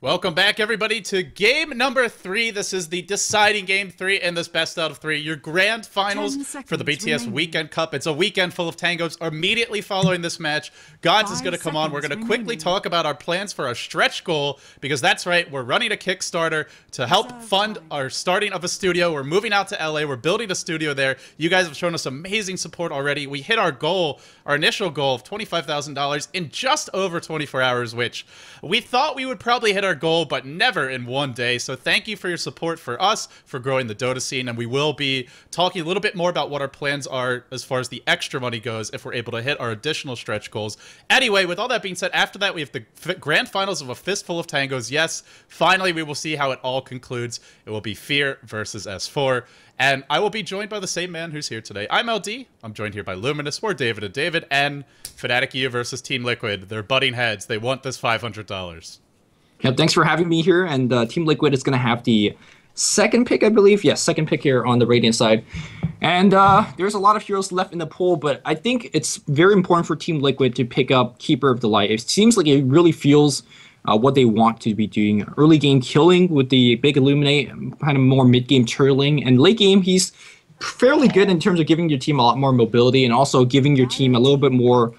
Welcome back, everybody, to game number 3. This is the deciding game 3 in this best out of 3. Your grand finals for the BTS Weekend Cup. It's a weekend full of tangos. Immediately following this match, Gods is going to come on. We're going to quickly talk about our plans for our stretch goal, because that's right, we're running a Kickstarter to help fund our starting of a studio. We're moving out to LA. We're building a studio there. You guys have shown us amazing support already. We hit our goal, our initial goal of $25,000 in just over 24 hours, which we thought we would probably hit our goal, but never in one day. So thank you for your support for us, for growing the Dota scene, and we will be talking a little bit more about what our plans are as far as the extra money goes if we're able to hit our additional stretch goals. Anyway, with all that being said, after that we have the grand finals of a fistful of tangos. Yes, finally we will see how it all concludes. It will be Fear versus S4, and I will be joined by the same man who's here today. I'm LD. I'm joined here by Luminous, or David and David, and Fnatic.EU versus Team Liquid. They're butting heads. They want this $500. Yep, thanks for having me here. And Team Liquid is going to have the second pick, I believe. Yes, second pick here on the Radiant side. And there's a lot of heroes left in the pool, but I think it's very important for Team Liquid to pick up Keeper of the Light. It seems like it really feels what they want to be doing. Early game killing with the big Illuminate, kind of more mid-game turtling. And late game, he's fairly good in terms of giving your team a lot more mobility and also giving your team a little bit more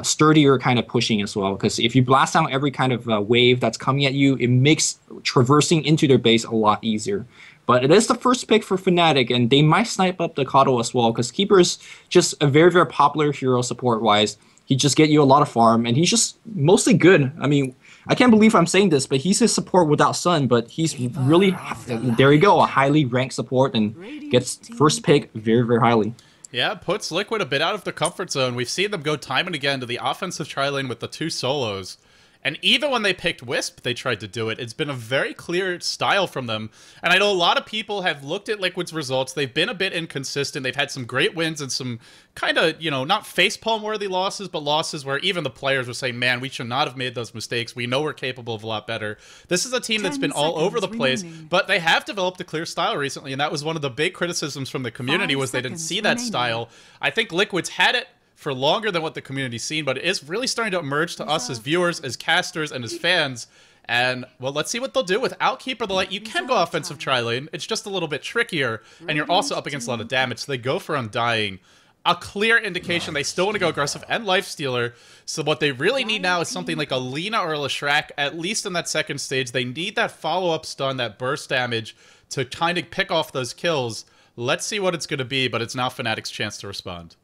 sturdier kind of pushing as well, because if you blast down every kind of wave that's coming at you, it makes traversing into their base a lot easier. But it is the first pick for Fnatic, and they might snipe up the Kato as well, because Keeper is just a very, very popular hero support-wise. He just get you a lot of farm, and he's just mostly good. I mean, I can't believe I'm saying this, but he's a support without Sun, but he's really, there you go, a highly ranked support, and gets first pick very, very highly. Yeah, puts Liquid a bit out of their comfort zone. We've seen them go time and again to the offensive tri-lane with the 2 solos. And even when they picked Wisp, they tried to do it. It's been a very clear style from them. And I know a lot of people have looked at Liquid's results. They've been a bit inconsistent. They've had some great wins and some kind of, you know, not facepalm-worthy losses, but losses where even the players were saying, man, we should not have made those mistakes. We know we're capable of a lot better. This is a team that's been all over the place, but they have developed a clear style recently, and that was one of the big criticisms from the community was they didn't see that style. I think Liquid's had it for longer than what the community's seen, but it is really starting to emerge to us as viewers, as casters, and as fans. And, well, let's see what they'll do. Without Keeper of the Light, you can go offensive tri-lane. It's just a little bit trickier, and you're also up against a lot of damage, so they go for Undying. A clear indication they still want to go aggressive and Lifestealer, so what they really need now is something like a Lina or a Leshrac, at least in that second stage. They need that follow-up stun, that burst damage, to kind of pick off those kills. Let's see what it's going to be, but it's now Fnatic's chance to respond.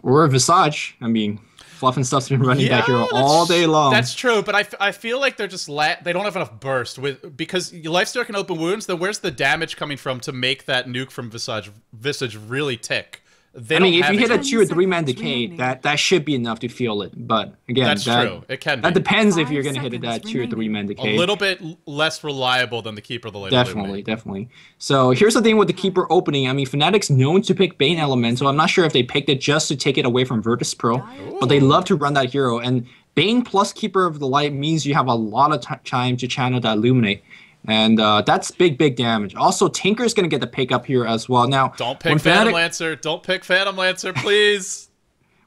Or Visage. I mean, Fluff and Stuff's been running that hero all day long. That's true, but I feel like they're just they don't have enough burst because Lifestealer can open wounds. Then where's the damage coming from to make that nuke from Visage really tick? I mean, if you hit a 2 or 3 man decay, that should be enough to feel it. But again, that's true. It can be. That depends if you're going to hit it at 2 or 3 man decay. A little bit less reliable than the Keeper of the Light. Definitely. So here's the thing with the Keeper opening. I mean, Fnatic's known to pick Bane Elemental. I'm not sure if they picked it just to take it away from Virtus Pro, but they love to run that hero. And Bane plus Keeper of the Light means you have a lot of time to channel that Illuminate. And that's big damage. Also, Tinker's going to get the pick up here as well. Now, don't pick Phantom Lancer. Don't pick Phantom Lancer, please.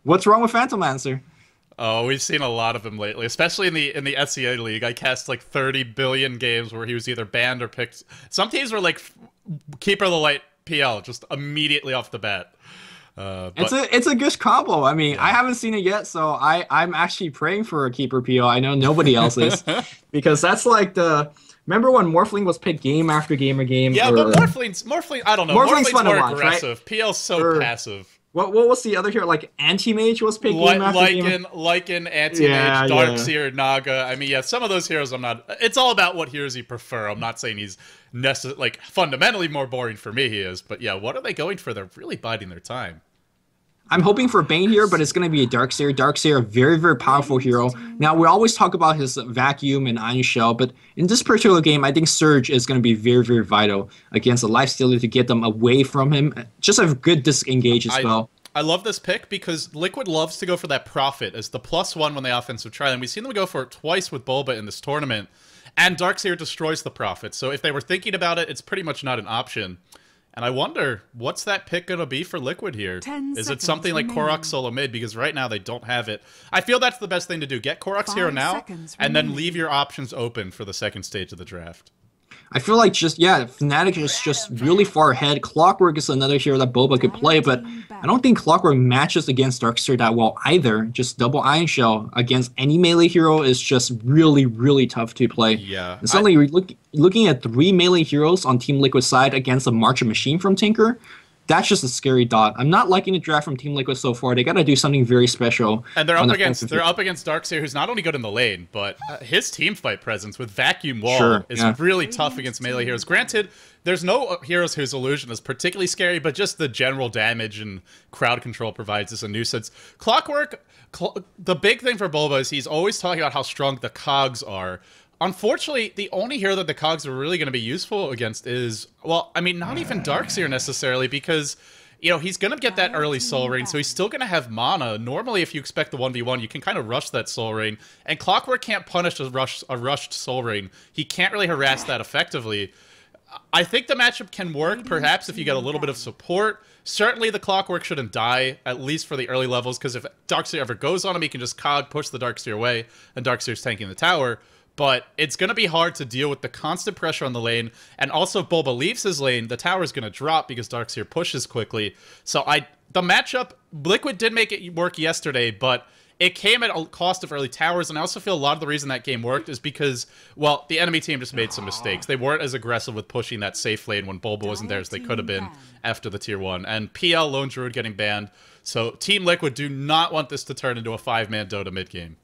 What's wrong with Phantom Lancer? Oh, we've seen a lot of him lately, especially in the SEA League. I cast like 30 billion games where he was either banned or picked. Some teams were like Keeper of the Light PL, just immediately off the bat. It's a good combo. I mean, I haven't seen it yet, so I'm actually praying for a Keeper PL. I know nobody else is, because that's like the... Remember when Morphling was picked game after game or game? Yeah, but Morphling, I don't know. Morphling's more aggressive. Right? PL's so passive. What was the other hero? Like Anti-Mage was picked game after game? Lycan, Anti-Mage, Darkseer, Naga. I mean, yeah, some of those heroes I'm not... It's all about what heroes you prefer. I'm not saying he's like fundamentally more boring for me, he is. But yeah, what are they going for? They're really biding their time. I'm hoping for Bane here, but it's going to be a Darkseer. Darkseer, a very, very powerful hero. Now, we always talk about his Vacuum and Iron Shell, but in this particular game, I think Surge is going to be very, very vital against a Lifestealer to get them away from him. Just a good disengage as well. I love this pick because Liquid loves to go for that Prophet as the +1 when they offensive try, and we've seen them go for it twice with Bulba in this tournament, and Darkseer destroys the Prophet. So if they were thinking about it, it's pretty much not an option. And I wonder, what's that pick going to be for Liquid here? 10 Is it seconds something like remaining. Korok solo mid? Because right now they don't have it. I feel that's the best thing to do. Get Korok's 5 hero now, seconds and then remaining. leave your options open for the second stage of the draft. I feel like Fnatic is just really far ahead. Clockwork is another hero that Boba could play, but I don't think Clockwork matches against Darkseer that well either. Just double Iron Shell against any melee hero is just really, really tough to play. Yeah. And suddenly we're looking at 3 melee heroes on Team Liquid side against a Marcher Machine from Tinker. That's just a scary thought. I'm not liking the draft from Team Liquid so far. They got to do something very special. And they're up against Darkseer, who's not only good in the lane, but his team fight presence with Vacuum Wall is really tough against melee heroes. Granted, there's no heroes whose illusion is particularly scary, but just the general damage and crowd control provides us a nuisance. Clockwork, the big thing for Bulba is he's always talking about how strong the cogs are. Unfortunately, the only hero that the cogs are really going to be useful against is, well, I mean, not even Darkseer necessarily, because, you know, he's going to get that early Soul Ring, so he's still going to have mana. Normally, if you expect the 1v1, you can kind of rush that Soul Ring, and Clockwork can't punish a rushed Soul Ring. He can't really harass that effectively. I think the matchup can work, perhaps, if you get a little bit of support. Certainly, the Clockwork shouldn't die, at least for the early levels, because if Darkseer ever goes on him, he can just cog, push the Darkseer away, and Darkseer's tanking the tower. But it's going to be hard to deal with the constant pressure on the lane, and also if Bulba leaves his lane, the tower is going to drop because Darkseer pushes quickly. So the matchup, Liquid did make it work yesterday, but it came at a cost of early towers, and I also feel a lot of the reason that game worked is because, well, the enemy team just made some mistakes. They weren't as aggressive with pushing that safe lane when Bulba wasn't there as they could have been after the tier 1. And PL, Lone Druid getting banned. So Team Liquid do not want this to turn into a 5-man Dota mid-game.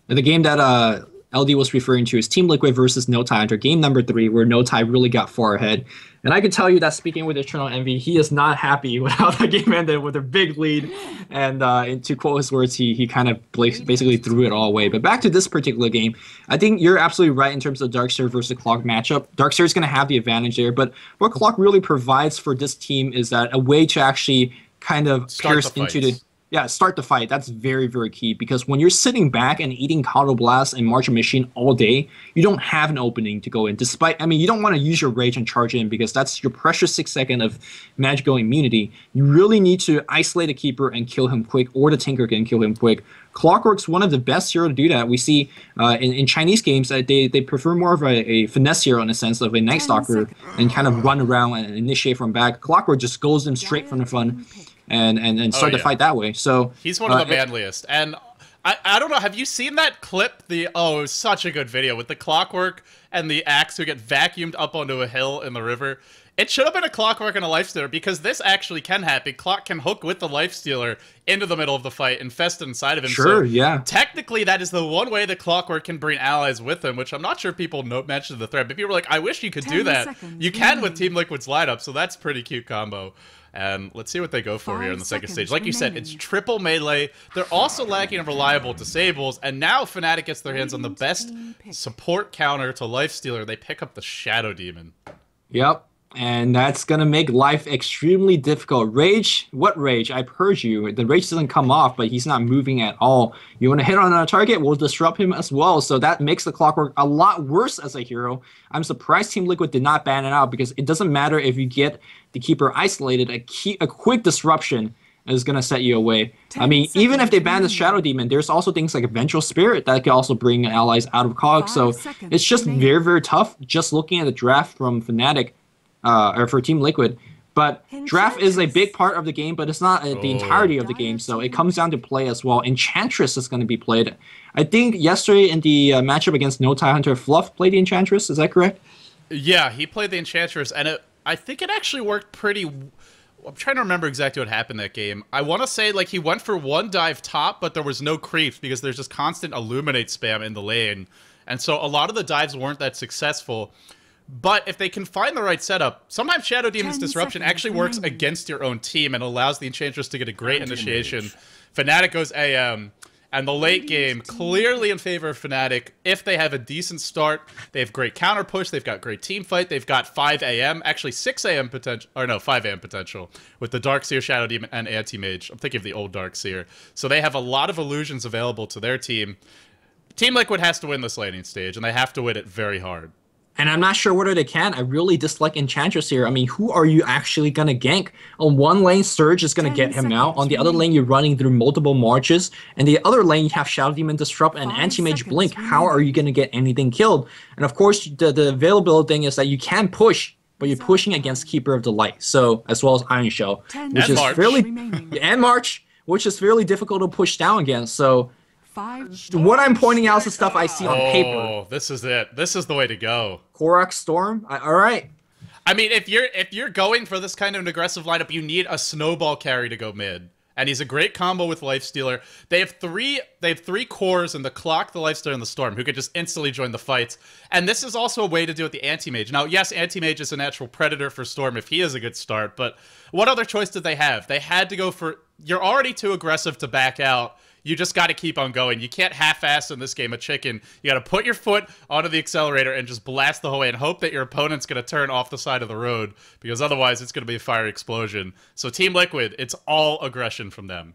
The game that LD was referring to is Team Liquid versus NoTie Hunter, game number 3, where NoTie really got far ahead. And I can tell you that speaking with Eternal Envy, he is not happy with how the game ended with a big lead. And to quote his words, he kind of basically threw it all away. But back to this particular game, I think you're absolutely right in terms of Darkseer versus Clock matchup. Darkseer is going to have the advantage there. But what Clock really provides for this team is that a way to actually kind of pierce into the... Yeah, start the fight. That's very, very key, because when you're sitting back and eating Counter Blast and Marcher Machine all day, you don't have an opening to go in. I mean, you don't want to use your Rage and charge in because that's your precious 6 second of magical immunity. You really need to isolate a Keeper and kill him quick, or the Tinker can kill him quick. Clockwork's one of the best hero to do that. We see in Chinese games that they prefer more of a finesse hero in the sense of a Night Stalker and kind of run around and initiate from back. Clockwork just goes in straight from the front and start the fight that way. So he's one of the manliest. And I don't know, have you seen that clip? It was such a good video with the Clockwork and the Axe who get vacuumed up onto a hill in the river. It should have been a Clockwork and a Lifestealer, because this actually can happen. Clock can hook with the Lifestealer into the middle of the fight, infest inside of him. Sure, yeah. Technically, that is the one way that Clockwork can bring allies with him, which I'm not sure people mentioned in the thread, but people were like, I wish you could do that. You can with Team Liquid's lineup, so that's pretty cute combo. And let's see what they go for here in the second stage. Like you said, it's triple melee. They're also lacking of reliable disables, and now Fnatic gets their hands on the best support counter to Lifestealer. They pick up the Shadow Demon. Yep. And that's going to make life extremely difficult. Rage? What Rage? I've heard you. The Rage doesn't come off, but he's not moving at all. You want to hit on a target? We'll disrupt him as well. So that makes the Clockwork a lot worse as a hero. I'm surprised Team Liquid did not ban it out, because it doesn't matter if you get the Keeper isolated. A quick disruption is going to set you away. I mean, even if they ban the Shadow Demon, there's also things like a Vengeful Spirit that can also bring allies out of COG. So it's just very, very tough just looking at the draft from Fnatic. Or for Team Liquid. But draft is a big part of the game, but it's not the entirety of the game, so it comes down to play as well. Enchantress is going to be played. I think yesterday in the matchup against NoTie Hunter, Fluff played the Enchantress, is that correct? Yeah, he played the Enchantress, and I think it actually worked pretty... I'm trying to remember exactly what happened that game. I want to say, like, he went for one dive top, but there was no creeps because there's just constant Illuminate spam in the lane. And so a lot of the dives weren't that successful. But if they can find the right setup, sometimes Shadow Demon's Disruption actually works against your own team and allows the Enchantress to get a great initiation. Fnatic goes AM, and the late game clearly in favor of Fnatic. If they have a decent start, they have great counter push, they've got great team fight, they've got 5 AM, actually 6 AM potential, or no, 5 AM potential, with the Darkseer, Shadow Demon, and Anti-Mage. I'm thinking of the old Darkseer. So they have a lot of illusions available to their team. Team Liquid has to win this laning stage, and they have to win it very hard. And I'm not sure whether they can. I really dislike Enchantress here. I mean, who are you actually going to gank? On one lane, Surge is going to get him out. On the other lane, you're running through multiple marches. And the other lane, you have Shadow Demon Disrupt and Anti-Mage Blink. How are you going to get anything killed? And of course, the availability thing is that you can push, but you're pushing against Keeper of the Light. So, as well as Iron Shell, which is fairly... And March, which is fairly difficult to push down against. So... what I'm pointing out is the stuff I see on paper. Oh, this is it. This is the way to go. Korok Storm? All right. I mean, if you're going for this kind of an aggressive lineup, you need a snowball carry to go mid. And he's a great combo with Lifestealer. They have three cores in the Clock, the Lifestealer, and the Storm, who could just instantly join the fights. And this is also a way to do it with the Anti-Mage. Now, yes, Anti-Mage is a natural predator for Storm if he is a good start, but what other choice did they have? They had to go for... You're already too aggressive to back out. You just got to keep on going. You can't half-ass in this game of chicken. You got to put your foot onto the accelerator and just blast the whole way and hope that your opponent's going to turn off the side of the road, because otherwise it's going to be a fiery explosion. So Team Liquid, it's all aggression from them.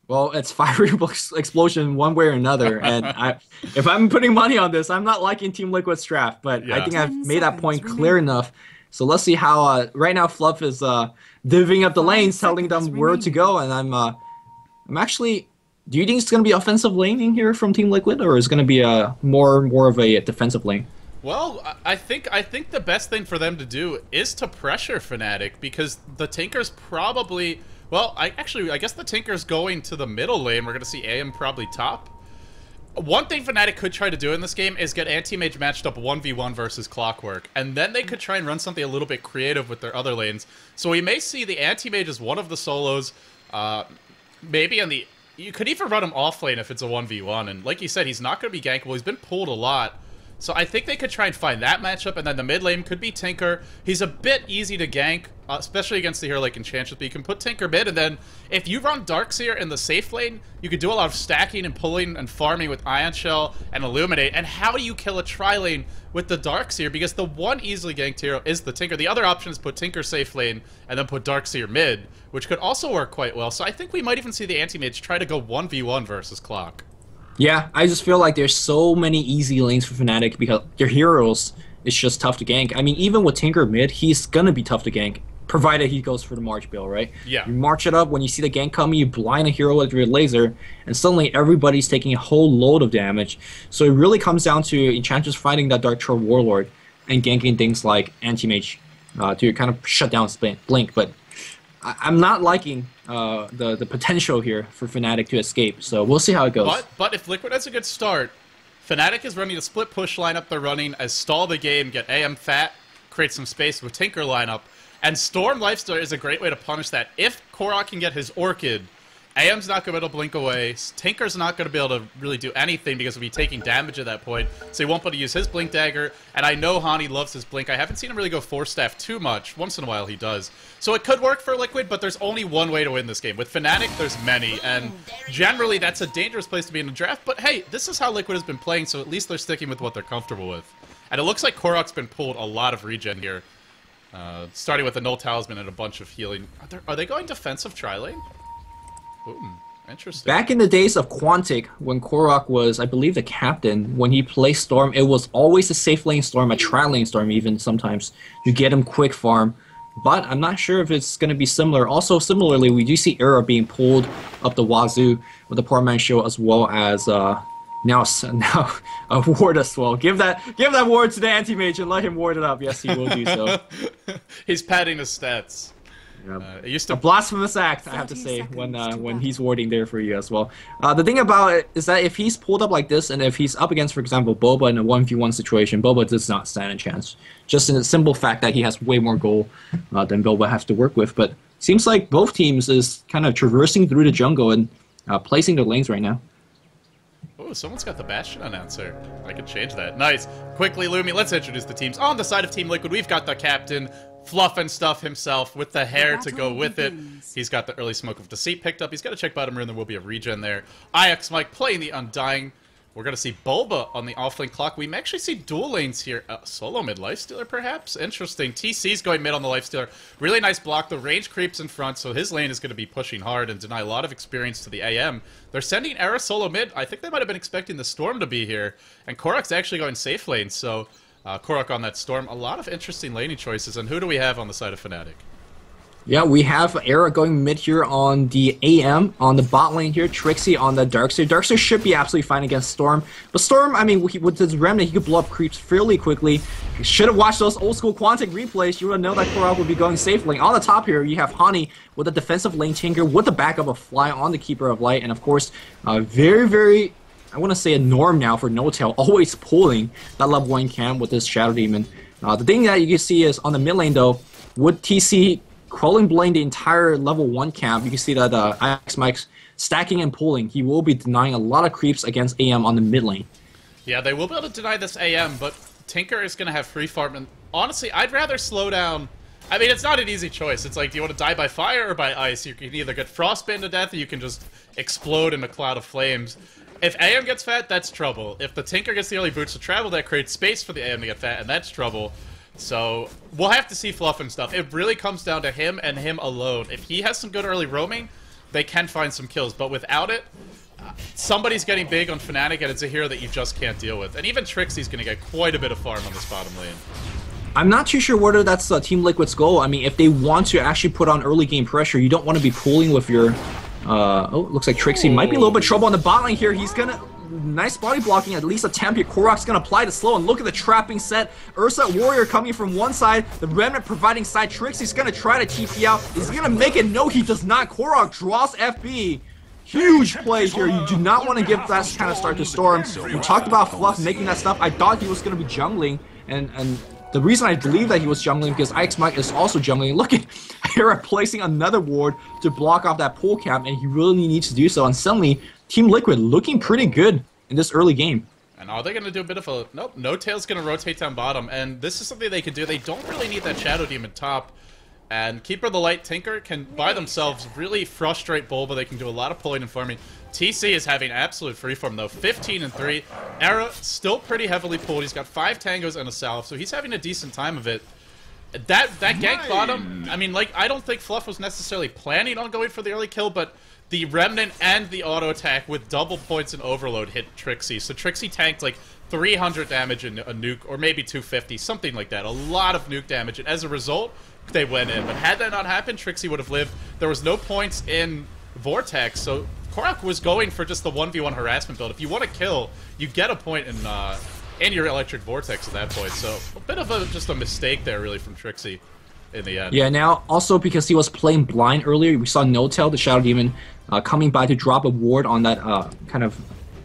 Well, it's fiery explosion one way or another. And if I'm putting money on this, I'm not liking Team Liquid's draft, but yeah. I think I've made that point clear enough. So let's see how right now Fluff is divvying up the lanes, telling them where to go, and I'm actually... Do you think it's going to be offensive laning here from Team Liquid, or is it going to be a more of a defensive lane? Well, I think the best thing for them to do is to pressure Fnatic, because the Tinker's probably... Well, I guess the Tinker's going to the middle lane. We're going to see AM probably top. One thing Fnatic could try to do in this game is get Anti-Mage matched up 1v1 versus Clockwork, and then they could try and run something a little bit creative with their other lanes. So we may see the Anti-Mage as one of the solos, maybe in the... You could even run him off lane if it's a 1v1, and like you said, he's not going to be gankable. He's been pulled a lot. So I think they could try and find that matchup, and then the mid lane could be Tinker. He's a bit easy to gank, especially against the hero like Enchantress, but you can put Tinker mid, and then if you run Darkseer in the safe lane, you could do a lot of stacking and pulling and farming with Ion Shell and Illuminate. And how do you kill a tri-lane with the Darkseer? Because the one easily ganked hero is the Tinker. The other option is put Tinker safe lane and then put Darkseer mid, which could also work quite well. So I think we might even see the Anti-Mage try to go 1v1 versus Clock. Yeah, I just feel like there's so many easy lanes for Fnatic because their heroes is just tough to gank. I mean, even with Tinker mid, he's gonna be tough to gank, provided he goes for the March build, right? Yeah. You march it up, when you see the gank coming, you blind a hero with your laser, and suddenly everybody's taking a whole load of damage. So it really comes down to Enchantress fighting that Dark Troll Warlord and ganking things like Anti-Mage to kind of shut down Blink, but I'm not liking the potential here for Fnatic to escape, so we'll see how it goes. But if Liquid has a good start, Fnatic is running a split push lineup they're running as stall the game, get AM fat, create some space with Tinker lineup, and Storm Lifestealer is a great way to punish that. If Korok can get his Orchid, AM's not going to be able to blink away, Tinker's not going to be able to really do anything because he'll be taking damage at that point, so he won't be able to use his Blink Dagger, and I know Hani loves his Blink. I haven't seen him really go 4-staff too much. Once in a while he does. So it could work for Liquid, but there's only one way to win this game. With Fnatic, there's many, and generally that's a dangerous place to be in a draft, but hey, this is how Liquid has been playing, so at least they're sticking with what they're comfortable with. And it looks like Korok's been pulled a lot of regen here, starting with the Null Talisman and a bunch of healing. Are they going defensive tri-lane? Ooh. Interesting. Back in the days of Quantic, when Korok was, I believe, the captain, when he played Storm, it was always a safe lane Storm, a tri-lane Storm even sometimes, to get him quick farm. But I'm not sure if it's going to be similar. Also, similarly, we do see Era being pulled up the wazoo with the Poor Man's Shield, as well as now a ward as well. Give that ward to the Anti-Mage and let him ward it up. Yes, he will do so. He's padding his stats. It used to a blasphemous act, I have to say, when he's warding there for you as well. The thing about it is that if he's pulled up like this, and if he's up against, for example, Boba in a 1v1 situation, Boba does not stand a chance. Just in the simple fact that he has way more gold than Boba has to work with. But seems like both teams is kind of traversing through the jungle and placing their lanes right now. Oh, someone's got the Bastion announcer. I could change that. Nice. Quickly, Lumi, let's introduce the teams. On the side of Team Liquid, we've got the captain, Fluff and Stuff himself, with the hair to go with it. He's got the early Smoke of Deceit picked up. He's got to check bottom room, there will be a regen there. IX Mike playing the Undying. We're going to see Boba on the offlane Clock. We may actually see dual lanes here. Solo mid Lifestealer, perhaps? Interesting. TC's going mid on the Lifestealer. Really nice block. The range creeps in front, so his lane is going to be pushing hard and deny a lot of experience to the AM. They're sending Era solo mid. I think they might have been expecting the Storm to be here. And Korok's actually going safe lane, so Korok on that Storm. A lot of interesting laning choices. And who do we have on the side of Fnatic? Yeah, we have Era going mid here on the AM, on the bot lane here, Trixie on the Darkseer. Darkseer should be absolutely fine against Storm. But Storm, I mean, with his Remnant, he could blow up creeps fairly quickly. Should have watched those old school Quantic replays. You would know that Korok would be going safely. On the top here, you have Hani with a defensive lane tinker with the backup of Fly on the Keeper of Light. And of course, very, I want to say a norm now for NoTail, always pulling that level 1 camp with this Shadow Demon. The thing that you can see is on the mid lane though, with TC crawling blade the entire level 1 camp, you can see that Ix Mike's stacking and pulling. He will be denying a lot of creeps against AM on the mid lane. Yeah, they will be able to deny this AM, but Tinker is going to have free farm. And honestly, I'd rather slow down. I mean, it's not an easy choice. It's like, do you want to die by fire or by ice? You can either get frostbitten to death or you can just explode in a cloud of flames. If AM gets fat, that's trouble. If the Tinker gets the early boots to travel, that creates space for the AM to get fat, and that's trouble. So, we'll have to see Fluff and stuff. It really comes down to him and him alone. If he has some good early roaming, they can find some kills. But without it, somebody's getting big on Fnatic, and it's a hero that you just can't deal with. And even Trixie's going to get quite a bit of farm on this bottom lane. I'm not too sure whether that's Team Liquid's goal. I mean, if they want to actually put on early game pressure, you don't want to be pulling with your... oh, looks like Trixie might be a little bit trouble on the bot lane here. He's gonna... Nice body blocking, at least attempt here. Korok's gonna apply the slow, and look at the trapping set. Ursa Warrior coming from one side, the Remnant providing side. Trixie's gonna try to TP out. Is he gonna make it? No, he does not. Korok draws FB. Huge play here. You do not want to give that kind of start to Storm. We talked about Fluff making that stuff. I thought he was gonna be jungling, and the reason I believe that he was jungling because Ix Mike is also jungling. Look at Hera placing another ward to block off that pull camp, and he really needs to do so. And suddenly, Team Liquid looking pretty good in this early game. And are they going to do a bit of a... Nope, NoTail's going to rotate down bottom, and this is something they can do. They don't really need that Shadow Demon top, and Keeper of the Light Tinker can, by themselves, really frustrate Bulba. They can do a lot of pulling and farming. TC is having absolute freeform, though. 15-3. Era still pretty heavily pulled. He's got 5 tangos and a salve, so he's having a decent time of it. That gank bottom, I mean, like, I don't think Fluff was necessarily planning on going for the early kill, but the Remnant and the auto attack with double points and overload hit Trixie. So Trixie tanked like 300 damage in a nuke, or maybe 250, something like that. A lot of nuke damage, and as a result, they went in. But had that not happened, Trixie would have lived. There was no points in Vortex, so Korok was going for just the 1v1 harassment build. If you want to kill, you get a point in your Electric Vortex at that point. So a bit of just a mistake there, really, from Trixie in the end. Yeah, now, also because he was playing blind earlier, we saw NoTail, the Shadow Demon, coming by to drop a ward on that kind of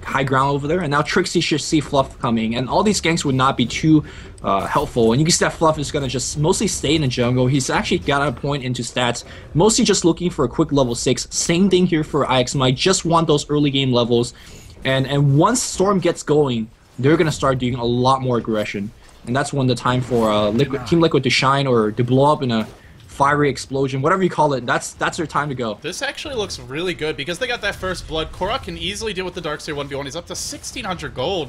high ground over there, and now Trixie should see Fluff coming, and all these ganks would not be too helpful, and you can see that Fluff is going to just mostly stay in the jungle. He's actually got a point into stats, mostly just looking for a quick level 6. Same thing here for Ix Mike, just want those early game levels, and once Storm gets going, they're going to start doing a lot more aggression, and that's when the time for Team Liquid to shine or to blow up in a fiery explosion, whatever you call it, that's their time to go. This actually looks really good because they got that first blood. Korok can easily deal with the Darkseer 1v1. He's up to 1,600 gold.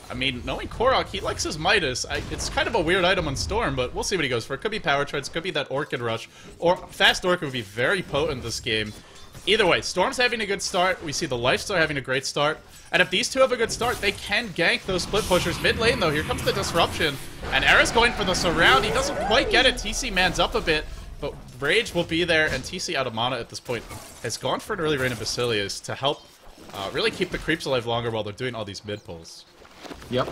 I mean, knowing Korok, he likes his Midas. It's kind of a weird item on Storm, but we'll see what he goes for. It could be Power Treads, could be that Orchid Rush, or Fast Orchid would be very potent this game. Either way, Storm's having a good start. We see the Lifesteal having a great start. And if these two have a good start, they can gank those split pushers. Mid lane, though, here comes the Disruption. And Era's going for the surround. He doesn't quite get it. TC mans up a bit, but Rage will be there. And TC, out of mana at this point, has gone for an early Rain of Basilius to help really keep the creeps alive longer while they're doing all these mid pulls. Yep.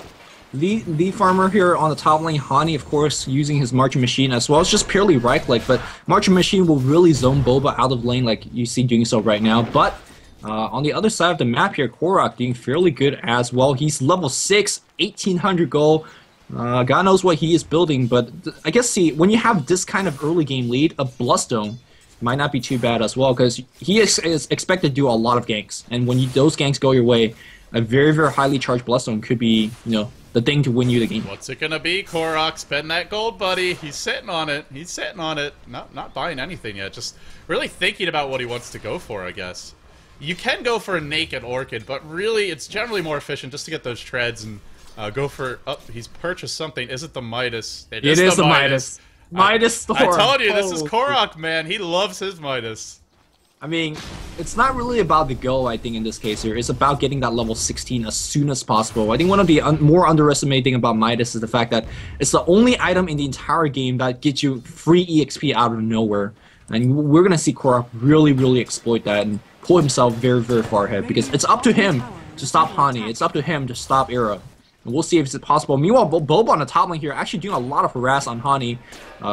The farmer here on the top lane, Hani, of course, using his Marching Machine as well. It's just purely right-click, but Marching Machine will really zone Boba out of lane like you see doing so right now. But on the other side of the map here, Korok doing fairly good as well. He's level 6, 1,800 gold. God knows what he is building, but I guess, see, when you have this kind of early game lead, a Bloodstone might not be too bad as well, because he is expected to do a lot of ganks. And when those ganks go your way, a very, very highly charged Bloodstone could be, the thing to win you the game. What's it gonna be, Korok? Spend that gold, buddy. He's sitting on it. He's sitting on it. Not buying anything yet. Just really thinking about what he wants to go for, I guess. You can go for a Naked Orchid, but really, it's generally more efficient just to get those treads and go for... Oh, he's purchased something. Is it the Midas? It is the Midas. Midas Storm. I told you, this is Korok, man. He loves his Midas. I mean, it's not really about the goal, I think, in this case here. It's about getting that level 16 as soon as possible. I think one of the more underestimated thing about Midas is the fact that it's the only item in the entire game that gets you free EXP out of nowhere. And we're going to see Korok really exploit that and pull himself very far ahead, because it's up to him to stop Hani. It's up to him to stop Era. And we'll see if it's possible. Meanwhile, Boba on the top lane here actually doing a lot of harass on Hani,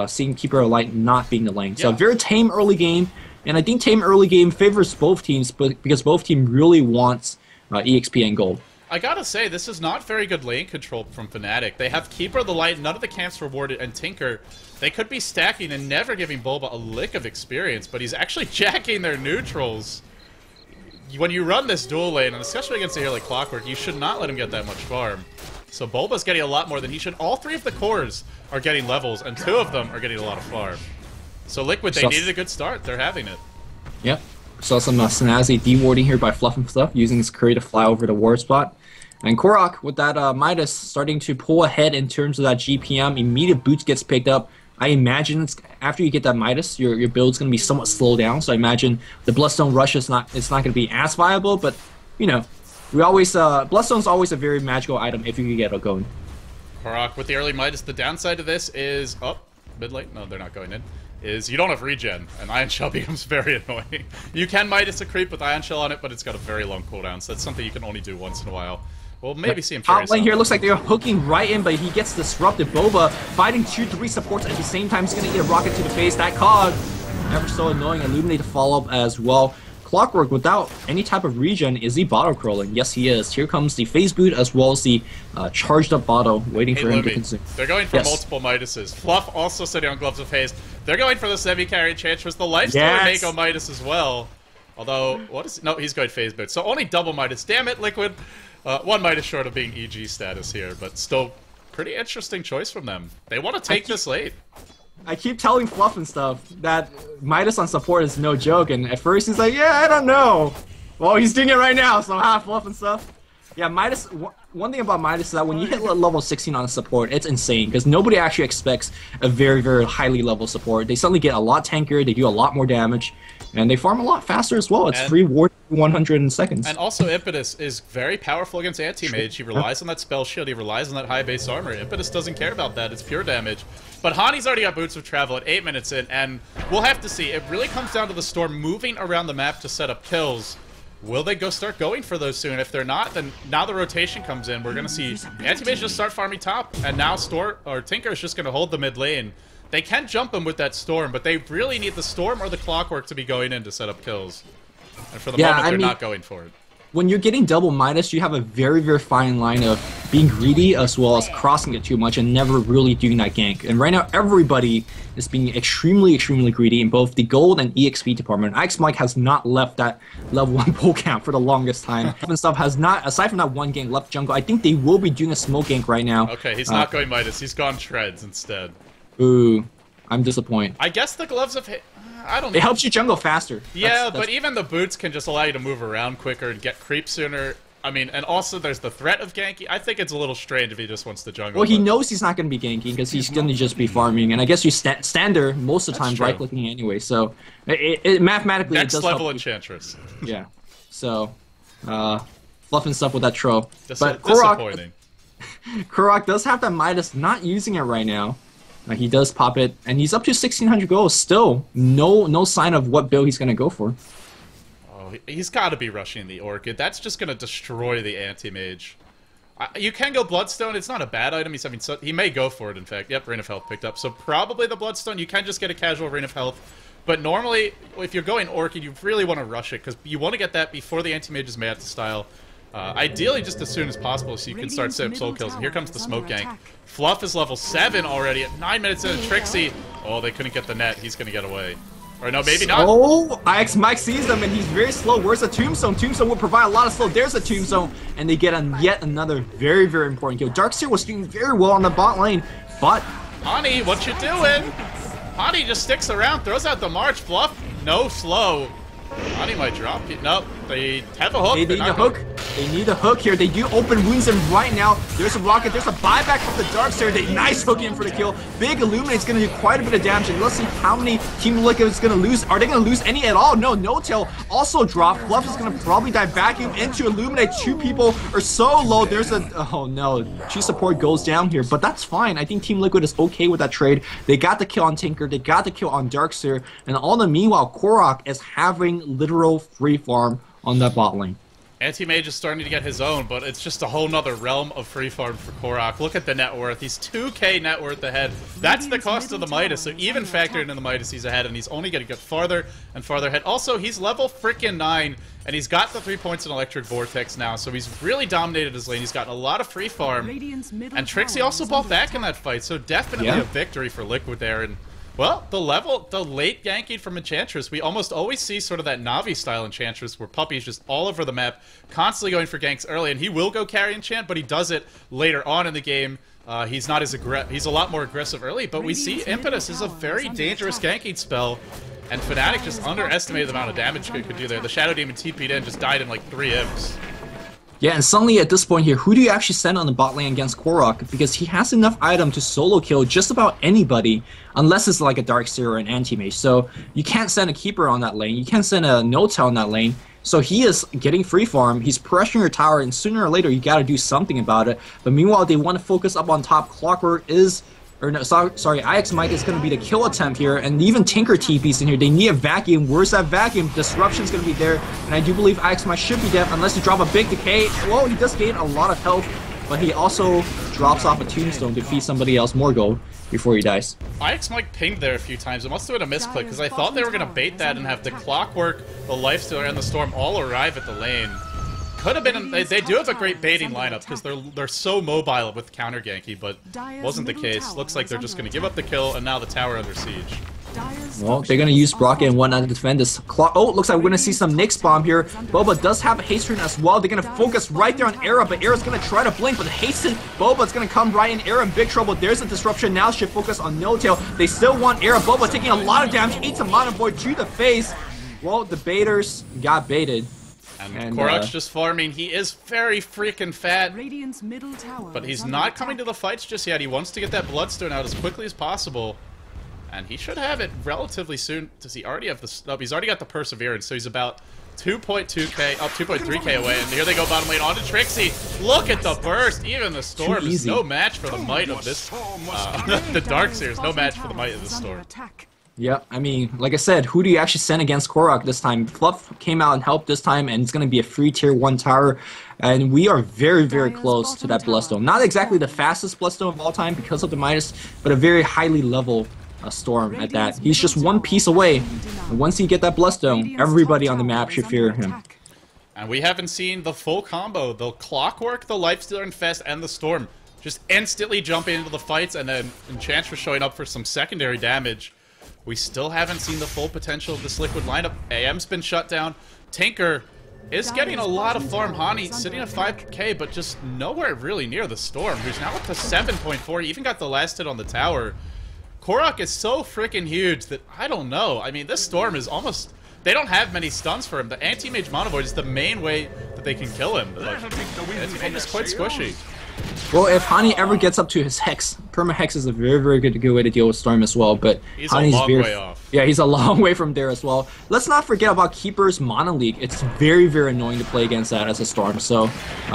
seeing Keeper of Light not being the lane. So very tame early game. And I think tame early game favors both teams, but because both teams really wants EXP and gold. I gotta say, this is not very good lane control from Fnatic. They have Keeper of the Light, none of the camps rewarded, and Tinker. They could be stacking and never giving Boba a lick of experience, but he's actually jacking their neutrals. When you run this dual lane, and especially against a hero like Clockwork, you should not let him get that much farm. So Boba's getting a lot more than he should. All 3 of the cores are getting levels, and 2 of them are getting a lot of farm. So Liquid, they needed a good start. They're having it. Yep. Saw some snazzy dewarding here by Fluff and Stuff, using his curry to fly over the ward spot. And Korok, with that Midas starting to pull ahead in terms of that GPM, immediate boots gets picked up. I imagine after you get that Midas, your build's going to be somewhat slowed down. So I imagine the Bloodstone rush is not going to be as viable. But, you know, we always Bloodstone's always a very magical item if you can get it going. Korok with the early Midas. The downside of this is... Oh, mid lane? No, they're not going in. Is you don't have regen, and Ion Shell becomes very annoying. You can Midas a creep with Ion Shell on it, but it's got a very long cooldown, so that's something you can only do once in a while. We'll maybe see him top lane here looks like they're hooking right in, but he gets disrupted. Boba fighting 2-3 supports at the same time. He's going to get a rocket to the face. That cog, ever so annoying. Illuminate to follow up as well. Clockwork, without any type of regen, is he bottle crawling? Yes, he is. Here comes the phase boot as well as the charged up bottle waiting for him to consume. They're going for multiple Midases. Fluff also sitting on Gloves of Haste. They're going for the semi-carry Enchantress. The Lifestealer may go Midas as well. Although, what is... No, he's going phase boot. So only double Midas. Damn it, Liquid. 1 Midas short of being EG status here, but still pretty interesting choice from them. They want to take this late. I keep telling Fluff and Stuff that Midas on support is no joke, and at first he's like, yeah, I don't know. Well, he's doing it right now, so Fluff and Stuff. Yeah, Midas, one thing about Midas is that when you hit level 16 on support, it's insane, because nobody actually expects a very highly level support. They suddenly get a lot tankier, they do a lot more damage, and they farm a lot faster as well. It's free ward 100 in seconds. And also Impetus is very powerful against Anti-Mage. He relies on that spell shield, he relies on that high base armor. Impetus doesn't care about that, it's pure damage. But Hani's already got Boots of Travel at 8 minutes in, and we'll have to see. It really comes down to the Storm moving around the map to set up kills. Will they start going for those soon? If they're not, then now the rotation comes in. We're going to see Anti-Mage just start farming top, and now Tinker is just going to hold the mid lane. They can jump him with that Storm, but they really need the Storm or the Clockwork to be going in to set up kills. And for the moment, they're not going for it. When you're getting double Midas, you have a very fine line of being greedy as well as crossing it too much and never really doing that gank. And right now, everybody is being extremely greedy in both the gold and EXP department. Ix Mike has not left that level 1 pull camp for the longest time. And stuff has not, aside from that one gank, left jungle. I think they will be doing a smoke gank right now. Okay, he's not going Midas. He's gone Treads instead. Ooh, I'm disappointed. I guess the Gloves of I don't know. It helps you jungle faster. Yeah, but even the boots can just allow you to move around quicker and get creep sooner. I mean, and also there's the threat of ganking. I think it's a little strange if he just wants to jungle. Well, he knows he's not going to be ganking because he's going to just be farming. And I guess you stand there most of the time right-clicking anyway. So it mathematically next it does level help Enchantress. Yeah. So Fluff and Stuff with that troll. But disappointing. Korok does have that Midas, not using it right now. He does pop it, and he's up to 1,600 gold. Still, no sign of what build he's going to go for. Oh, he's got to be rushing the Orchid. That's just going to destroy the Anti-Mage. You can go Bloodstone. It's not a bad item. He may go for it, in fact. Yep, Ring of Health picked up. So probably the Bloodstone. You can just get a casual Ring of Health. But normally, if you're going Orchid, you really want to rush it, because you want to get that before the Anti-Mage's Mad style. Ideally, just as soon as possible, so you can start setting up soul kills. And here comes the smoke gank. Fluff is level 7 already at 9 minutes in. Trixie, oh, they couldn't get the net. He's gonna get away. Or no, maybe not. Oh, Ix Mike sees them, and he's very slow. Where's the Tombstone? Tombstone will provide a lot of slow. There's a Tombstone, and they get yet another very important kill. Darkseer was doing very well on the bot lane, but Hani, what you doing? Hani just sticks around, throws out the march. Fluff, no slow. Hani might drop it. Nope, they have a hook. They need a hook. They need a hook here. They do open wounds, and right now, there's a rocket. There's a buyback from the Darkseer. They nice hook in for the kill. Big Illuminate's going to do quite a bit of damage, and let's see how many Team Liquid is going to lose. Are they going to lose any at all? No, No-Tail also dropped. Fluff is going to probably dive vacuum into Illuminate. 2 people are so low. There's a... Oh, no. Chi support goes down here, but that's fine. I think Team Liquid is okay with that trade. They got the kill on Tinker. They got the kill on Darkseer, and all the meanwhile, Korok is having literal free farm on that bot lane. Anti-Mage is starting to get his own, but it's just a whole nother realm of free farm for Korok. Look at the net worth. He's 2k net worth ahead. That's the cost of the Midas, so even factoring in the Midas, he's ahead, and he's only going to get farther and farther ahead. Also, he's level freaking 9, and he's got the 3 points in Electric Vortex now, so he's really dominated his lane. He's gotten a lot of free farm, and Trixie also bought back in that fight, so definitely a victory for Liquid there. And well, the late ganking from Enchantress, we almost always see sort of that Navi-style Enchantress where Puppy's just all over the map, constantly going for ganks early, and he will go carry Enchant, but he does it later on in the game. He's not as he's a lot more aggressive early, but we see Impetus is a very dangerous ganking spell, and Fnatic just underestimated the amount of damage it could do there. The Shadow Demon TP'd in, just died in like 3 imps. Yeah, and suddenly at this point here, who do you actually send on the bot lane against Korok? Because he has enough item to solo kill just about anybody, unless it's like a Darkseer or an Anti-Mage. So you can't send a Keeper on that lane, you can't send a No-Tail on that lane. So he is getting free farm, he's pressuring your tower, and sooner or later you gotta do something about it. But meanwhile, they want to focus up on top. Clockwork is... Or no, sorry, IX Mike is going to be the kill attempt here, and even Tinker TP's in here. They need a vacuum. Where's that vacuum? Disruption's going to be there, and I do believe IX Mike should be dead unless you drop a big decay. Well, he does gain a lot of health, but he also drops off a tombstone to feed somebody else more gold before he dies. IX Mike pinged there a few times. It must have been a misclick, because I thought they were going to bait that and have the Clockwork, the Lifestealer, and the Storm all arrive at the lane. Could have been. They do have a great baiting lineup because they're so mobile with counter ganky, but wasn't the case. Looks like they're just going to give up the kill, and now the tower under siege. Well, they're going to use Rocket and whatnot to defend this clock. Oh, looks like we're going to see some Nyx bomb here. Boba does have a haste as well. They're going to focus right there on Era, but Era's going to try to blink, but hasten. Boba's going to come right in. Era in big trouble. There's a disruption. Now should focus on No-Tail. They still want Era. Boba taking a lot of damage. Eats a Mana Void to the face. Well, the baiters got baited. And Korok's just farming. He is very freaking fat, but he's not coming to the fights just yet. He wants to get that Bloodstone out as quickly as possible, and he should have it relatively soon. Does he already have the... he's already got the Perseverance, so he's about 2.2k, up 2.3k away, and here they go bottom lane onto Trixie. Look at the burst. Even the Storm is no match for the might of this... the Darkseer is no match for the might of this Storm. Yeah, I mean, like I said, who do you actually send against Korok this time? Fluff came out and helped this time, and it's going to be a free tier 1 tower. And we are very, very close to that Bloodstone. Not exactly the fastest Bloodstone of all time because of the Midas, but a very highly level Storm at that. He's just 1 piece away. And once you get that Bloodstone, everybody on the map should fear him. And we haven't seen the full combo. The Clockwork, the Lifestealer Infest, and the Storm just instantly jumping into the fights, and then Enchantress showing up for some secondary damage. We still haven't seen the full potential of this Liquid lineup. AM's been shut down. Tinker is getting a lot of farm. Hani sitting at 5k, but just nowhere really near the Storm, who's now up to 7.4. He even got the last hit on the tower. Korok is so freaking huge that I don't know. I mean, this Storm is almost... They don't have many stuns for him. The Anti-Mage Mana Void is the main way that they can kill him. Like, Anti-Mage is quite squishy. Well, if Hani ever gets up to his Hex, Perma-Hex is a very, very good way to deal with Storm as well, but he's Hani's a long way off. Yeah, he's a long way from there as well. Let's not forget about Keeper's Mana Leak. It's very, very annoying to play against that as a Storm, so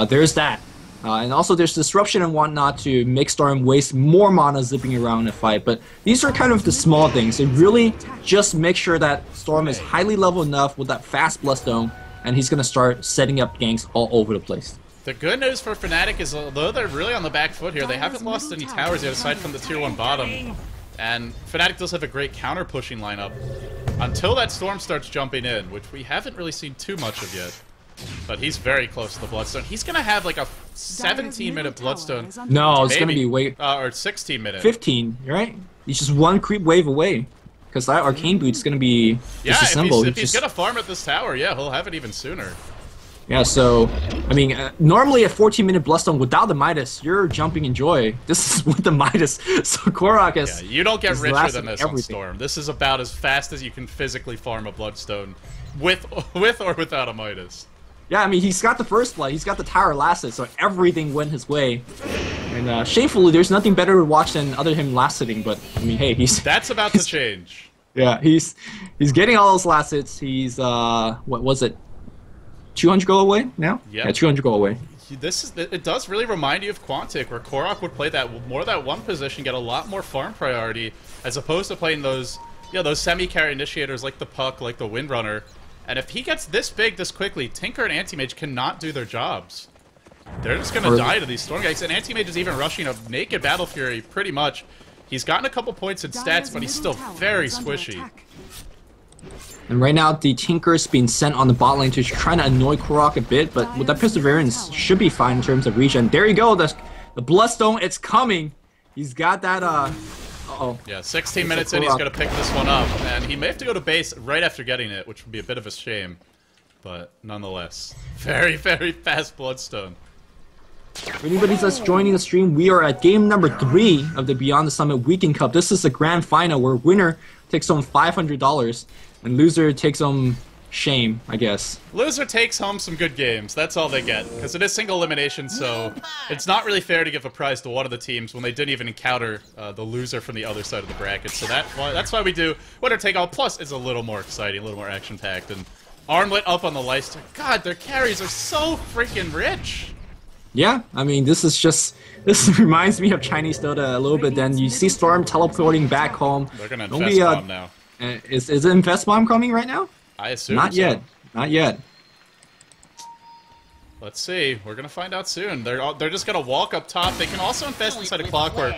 there's that. And also there's Disruption and whatnot to make Storm waste more mana zipping around in a fight, but these are kind of the small things. They really just make sure that Storm is highly leveled enough with that fast Bloodstone, and he's going to start setting up ganks all over the place. The good news for Fnatic is, although they're really on the back foot here, they haven't lost any towers yet aside from the tier 1 bottom. And Fnatic does have a great counter-pushing lineup until that Storm starts jumping in, which we haven't really seen too much of yet. But he's very close to the Bloodstone. He's going to have like a 17-minute Bloodstone. No, it's going to be way... or 16-minute. 15, right? He's just 1 creep wave away. Because that Arcane Boot's going to be disassembled. If he's going to farm at this tower, yeah, he'll have it even sooner. Yeah, so, I mean, normally a 14-minute Bloodstone without the Midas, you're jumping in joy. This is with the Midas, so Korok is... Yeah, you don't get richer than this on Storm. This is about as fast as you can physically farm a Bloodstone, with or without a Midas. Yeah, I mean, he's got the first blood, he's got the tower last hit, so everything went his way. And shamefully, there's nothing better to watch than other him last hitting, but I mean, hey, That's about to change. Yeah, he's getting all those last hits. He's what was it? 200 go away now? Yep. Yeah, 200 go away. It does really remind you of Quantic, where Korok would play that one position, get a lot more farm priority, as opposed to playing those semi-carry initiators like the Puck, like the Windrunner. And if he gets this big this quickly, Tinker and Anti-Mage cannot do their jobs. They're just gonna die to these Storm Ganks, and Anti-Mage is even rushing a naked Battle Fury pretty much. He's gotten a couple points in stats, but he's still very squishy. And right now, the Tinker's being sent on the bot lane to try to annoy Korok a bit, but with that Perseverance, should be fine in terms of regen. There you go, the Bloodstone, it's coming. He's got that, uh-oh. Yeah, 16 minutes in, he's gonna pick this one up, and he may have to go to base right after getting it, which would be a bit of a shame. But nonetheless, very, very fast Bloodstone. For anybody that's joining the stream, we are at game number 3 of the Beyond the Summit Weekend Cup. This is the grand final where winner takes home $500 and loser takes home shame, I guess. Loser takes home some good games. That's all they get, because it is single elimination, so it's not really fair to give a prize to one of the teams when they didn't even encounter the loser from the other side of the bracket. So that's why we do winner take all. Plus, it's a little more exciting, a little more action-packed, and Armlet up on the lifesteal. God, their carries are so freaking rich. Yeah, I mean, this reminds me of Chinese Dota a little bit. Then you see Storm teleporting back home. They're gonna invest bomb now. Is an invest bomb coming right now? I assume Not yet. Not yet. Let's see. We're gonna find out soon. They're just gonna walk up top. They can also invest inside a Clockwork.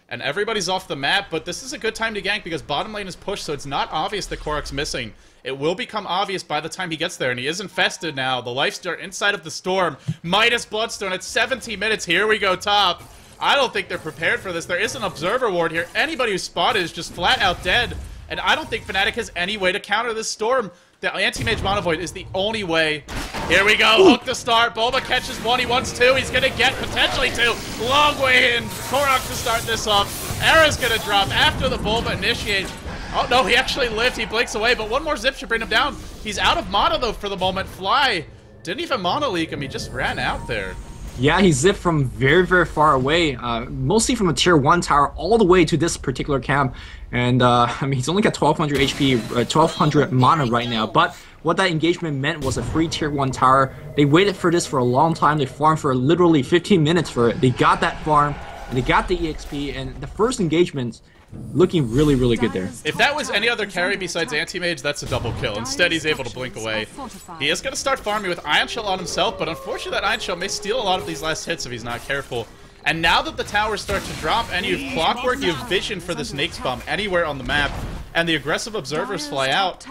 And everybody's off the map, but this is a good time to gank because bottom lane is pushed, so it's not obvious that Korok's missing. It will become obvious by the time he gets there, and he is infested now. The Lifesteal inside of the Storm. Midas Bloodstone at 17 minutes. Here we go top. I don't think they're prepared for this. There is an Observer Ward here. Anybody who's spotted is just flat out dead. And I don't think Fnatic has any way to counter this Storm. The Anti-Mage Monovoid is the only way. Here we go, hook to start. Boba catches one, he wants two. He's gonna get potentially two. Long way in. Korok to start this off. Era's gonna drop after the Bulba initiates. Oh no, he actually lived. He blinks away, but one more zip should bring him down. He's out of mana though for the moment. Fly didn't even mono leak him. He just ran out there. Yeah, he zipped from very, very far away, mostly from a tier 1 tower all the way to this particular camp. And, I mean, he's only got 1200 HP, 1200 mana right now. But what that engagement meant was a free tier 1 tower. They waited for this for a long time. They farmed for literally 15 minutes for it. They got that farm, and they got the EXP, and the first engagement looking really, really good there. If that was any other carry besides Anti-Mage, that's a double kill. Instead, he's able to blink away. He is going to start farming with Ion Shell on himself, but unfortunately that Ion Shell may steal a lot of these last hits if he's not careful. And now that the towers start to drop, and you have Clockwork, you have Vision for this Nake's Bomb anywhere on the map, and the aggressive observers fly out,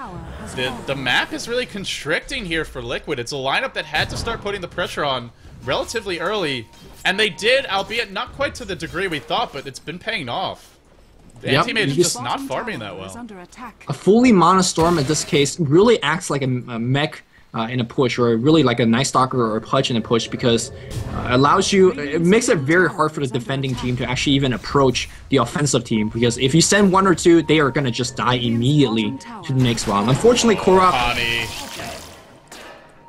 the map is really constricting here for Liquid. It's a lineup that had to start putting the pressure on relatively early, and they did, albeit not quite to the degree we thought, but it's been paying off. The Anti-Mage is just not farming that well. A fully Mana Storm in this case really acts like a mech in a push, or really like a Night Stalker or a Pudge in a push, because it makes it very hard for the defending team to actually even approach the offensive team, because if you send one or two, they are going to just die immediately to the next round. Unfortunately, Korok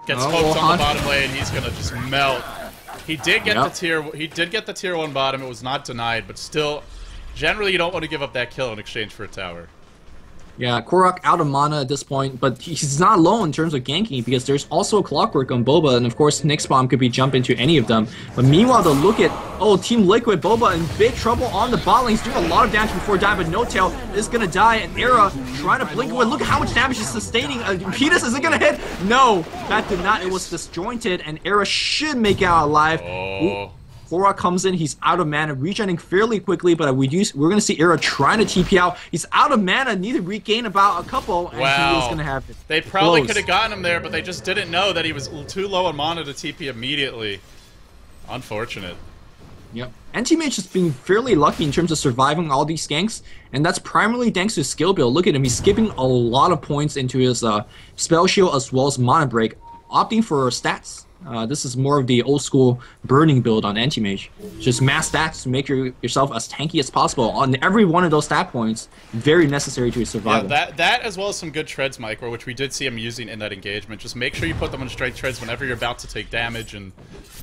gets poked on the bottom lane. He's going to just melt. He did get the tier 1 bottom. It was not denied, but still, generally you don't want to give up that kill in exchange for a tower. Yeah, Korok out of mana at this point, but he's not alone in terms of ganking, because there's also a Clockwork on Boba, and of course Nyx Bomb could be jump into any of them. But meanwhile, though, look at, Team Liquid, Boba in big trouble on the bot lane. He's doing a lot of damage before dying, but No Tail is gonna die, and Era trying to blink away. Look at how much damage he's sustaining. Midas, is it gonna hit? No, that did not. It was disjointed, and Era should make it out alive. Korok comes in, he's out of mana, regening fairly quickly, but we're going to see Era trying to TP out. He's out of mana, need to regain about a couple, and he is going to have it. They probably could have gotten him there, but they just didn't know that he was too low on mana to TP immediately. Unfortunate. Yep. Anti-Mage has been fairly lucky in terms of surviving all these ganks, and that's primarily thanks to his skill build. Look at him, he's skipping a lot of points into his Spell Shield as well as Mana Break, opting for stats. This is more of the old school burning build on anti-mage. Just mass stats to make yourself as tanky as possible on every one of those stat points. Very necessary to your survival. Yeah, that as well as some good treads micro, which we did see him using in that engagement. Just make sure you put them on straight treads whenever you're about to take damage, and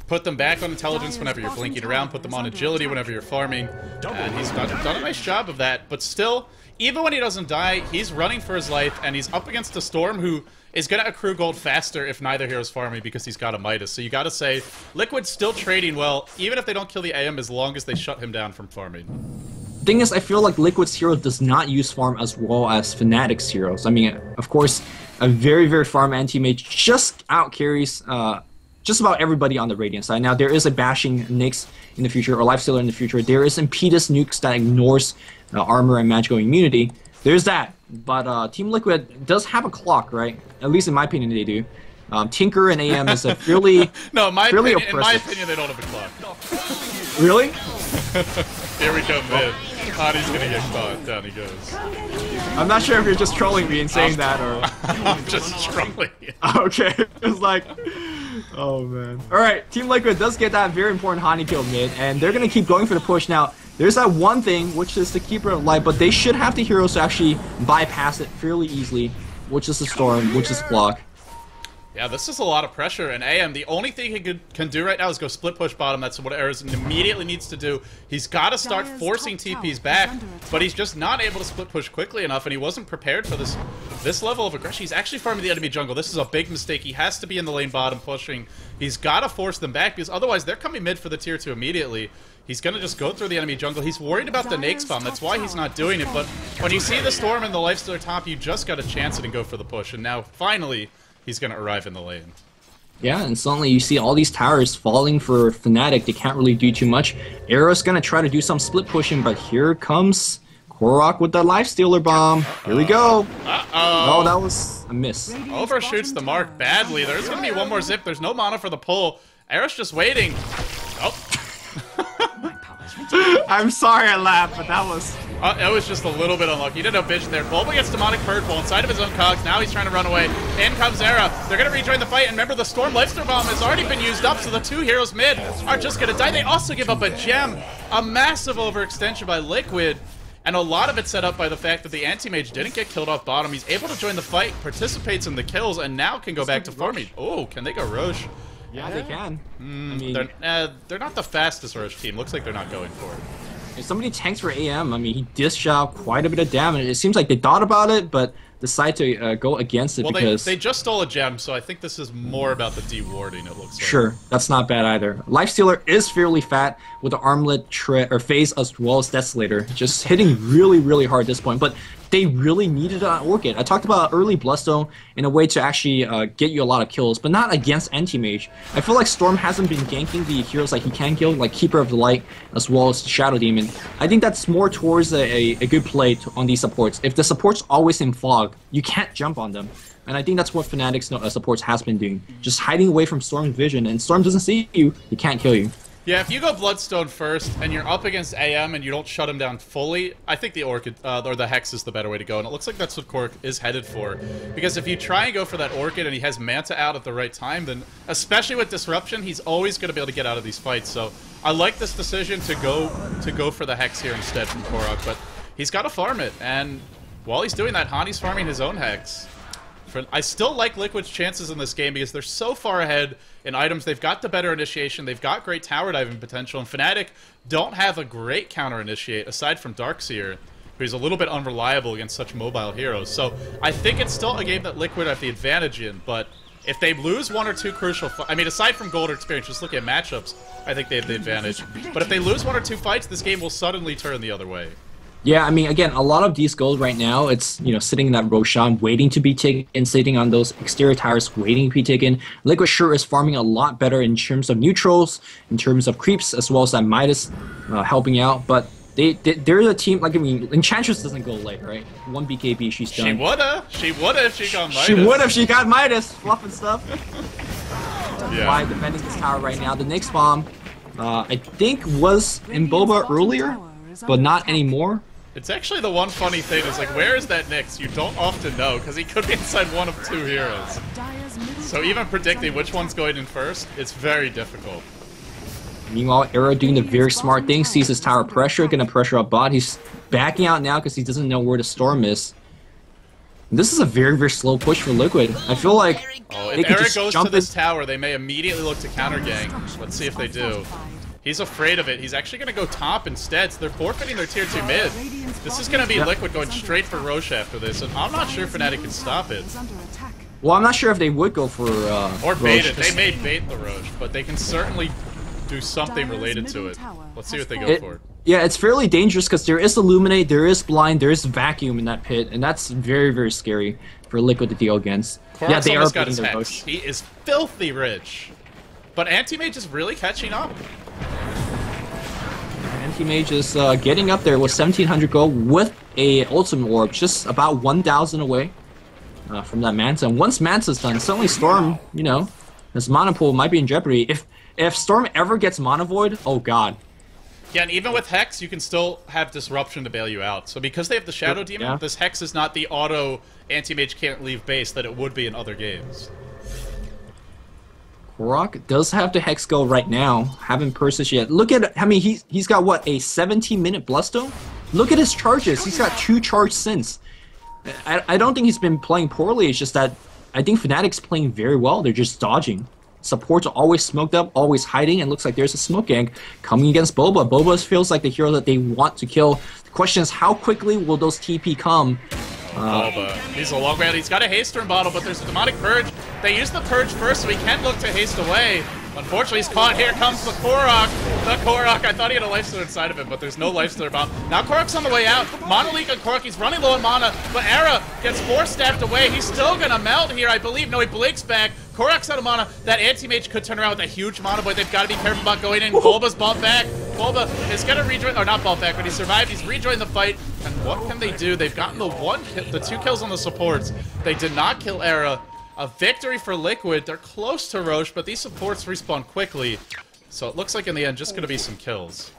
put them back on intelligence whenever you're blinking around. Put them on agility whenever you're farming. And he's done a nice job of that. But still, even when he doesn't die, he's running for his life, and he's up against a Storm who is going to accrue gold faster if neither hero's farming because he's got a Midas. So you got to say, Liquid's still trading well, even if they don't kill the AM, as long as they shut him down from farming. Thing is, I feel like Liquid's hero does not use farm as well as Fnatic's heroes. I mean, of course, a very, very farm anti-mage just out-carries just about everybody on the Radiant side. Now, there is a bashing Nyx in the future, or Lifestealer in the future. There is Impetus nukes that ignores armor and magical immunity. There's that. But Team Liquid does have a clock, right? At least in my opinion, they do. Tinker and AM is a fairly no, in my opinion, they don't have a clock. Really? Here we go, mid. Hotie's gonna get caught. Down he goes. I'm not sure if you're just trolling me and saying that, or I'm just trolling you. Okay, it's like, oh man. All right, Team Liquid does get that very important Hani kill mid, and they're gonna keep going for the push now. There's that one thing, which is the Keeper of Light, but they should have the heroes to actually bypass it fairly easily, which is the Storm, which is block. Yeah, this is a lot of pressure, and AM, the only thing he can do right now is go split push bottom. That's what Eris immediately needs to do. He's got to start forcing TPs back, but he's just not able to split push quickly enough, and he wasn't prepared for this level of aggression. He's actually farming the enemy jungle. This is a big mistake. He has to be in the lane bottom pushing. He's got to force them back, because otherwise they're coming mid for the tier 2 immediately. He's going to just go through the enemy jungle. He's worried about the Nyx bomb. That's why he's not doing it. But when you see the Storm and the Lifestealer top, you just got to chance it and go for the push. And now, finally, he's going to arrive in the lane. Yeah, and suddenly you see all these towers falling for Fnatic. They can't really do too much. Arrow's going to try to do some split pushing, but here comes Korok with the Lifestealer bomb. Here we go. Oh, that was a miss. Overshoots the mark badly. There's going to be one more zip. There's no mana for the pull. Arrow's just waiting. Oh. I'm sorry I laughed, but that was... it was just a little bit unlucky. He did have vision there. Bulba gets Demonic Birdfall inside of his own cogs. Now he's trying to run away. In comes Era. They're going to rejoin the fight. And remember, the Storm Lifestealer Bomb has already been used up, so the two heroes mid are just going to die. They also give up a gem. A massive overextension by Liquid. And a lot of it set up by the fact that the Anti-Mage didn't get killed off bottom. He's able to join the fight, participates in the kills, and now can go back to farming. Oh, can they go Roche? Yeah, they can. I mean, they're not the fastest Roche team. Looks like they're not going for it. If somebody tanks for AM, I mean, he dished out quite a bit of damage. It seems like they thought about it, but decided to go against it because... they just stole a gem, so I think this is more about the dewarding, it looks like. Sure, that's not bad either. Lifestealer is fairly fat with the armlet phase as well as Desolator. Just hitting really, really hard at this point, but they really needed an Orchid. I talked about early Bloodstone in a way to actually get you a lot of kills, but not against Anti-Mage. I feel like Storm hasn't been ganking the heroes like he can kill, like Keeper of the Light as well as Shadow Demon. I think that's more towards a good play on these supports. If the support's always in fog, you can't jump on them. And I think that's what Fnatic's supports has been doing. Just hiding away from Storm's vision, and Storm doesn't see you, he can't kill you. Yeah, if you go Bloodstone first, and you're up against AM, and you don't shut him down fully, I think the Orchid, or the Hex is the better way to go, and it looks like that's what Korok is headed for. Because if you try and go for that Orchid, and he has Manta out at the right time, then, especially with Disruption, he's always going to be able to get out of these fights, so I like this decision to go for the Hex here instead from Korok, but he's got to farm it, and while he's doing that, Hani's farming his own Hex. I still like Liquid's chances in this game because they're so far ahead in items. They've got the better initiation. They've got great tower diving potential. And Fnatic don't have a great counter initiate aside from Darkseer, who's a little bit unreliable against such mobile heroes. So I think it's still a game that Liquid have the advantage in. But if they lose one or two crucial I mean, aside from gold or experience, just look at matchups, I think they have the advantage. But if they lose one or two fights, this game will suddenly turn the other way. Yeah, I mean, again, a lot of these goals right now, it's, sitting in that Roshan, waiting to be taken, sitting on those exterior towers, waiting to be taken. Liquid sure is farming a lot better in terms of neutrals, in terms of creeps, as well as that Midas helping out, but they're a team, like, I mean, Enchantress doesn't go late, right? 1 BKB, she's done. She woulda if she got Midas. She would if she got Midas, fluffing stuff. Yeah. Why defending this tower right now. The Nyx bomb, I think, was in Boba earlier, but not anymore. It's actually the one funny thing is, like, where is that Nyx? You don't often know, because he could be inside one of two heroes. So even predicting which one's going in first, it's very difficult. Meanwhile, Era doing the very smart thing, sees his tower pressure, gonna pressure up bot. He's backing out now because he doesn't know where the storm is. This is a very, very slow push for Liquid. I feel like if Era goes to this tower, they may immediately look to counter gank. Let's see if they do. He's afraid of it. He's actually going to go top instead, so they're forfeiting their tier 2 mid. This is going to be Liquid going straight for Roche after this, and I'm not sure if Fnatic can stop it. Well, I'm not sure if they would go for or bait it. They may bait the Roche, but they can certainly do something related to it. Let's see what they go for. Yeah, it's fairly dangerous because there is Illuminate, there is Blind, there is Vacuum in that pit, and that's very, very scary for Liquid to deal against. Yeah, they are got his hex. He is filthy rich. But Anti-Mage is really catching up. Anti-Mage is getting up there with 1700 gold with a Ultimate Orb, just about 1,000 away from that Manta. And once Manta's done, suddenly Storm, you know, his mana pool might be in jeopardy. If Storm ever gets Mana Void, oh god. Yeah, and even with Hex, you can still have Disruption to bail you out. So because they have the Shadow Demon, this Hex is not the auto Anti-Mage can't leave base that it would be in other games. Korok does have the Hex go right now. Haven't purchased yet. Look at, I mean, he's got what, a 17-minute Bloodstone? Look at his charges. He's got 2 charge since. I don't think he's been playing poorly. It's just that I think Fnatic's playing very well. They're just dodging. Supports are always smoked up, always hiding, and looks like there's a smoke gank coming against Boba. Boba feels like the hero that they want to kill. The question is, how quickly will those TP come? Boba. He's a long man. He's got a haste turn bottle, but there's a demonic purge. They use the purge first, so he can look to haste away. Unfortunately, he's caught. Here comes the Korok. The Korok. I thought he had a lifestealer inside of him, but there's no lifestealer bomb. Now Korok's on the way out. Mana leak on Korok. He's running low on mana, but Era gets 4-staffed away. He's still gonna melt here, I believe. No, he blinks back. Korok's out of mana. That Anti-Mage could turn around with a huge mana, but they've got to be careful about going in. Bulba's bought back. Bulba is gonna rejoin, or not bought back, but he survived. He's rejoined the fight. And what can they do? They've gotten the 2 kills on the supports. They did not kill Era. A victory for Liquid. They're close to Roche, but these supports respawn quickly. So it looks like in the end just going to be some kills.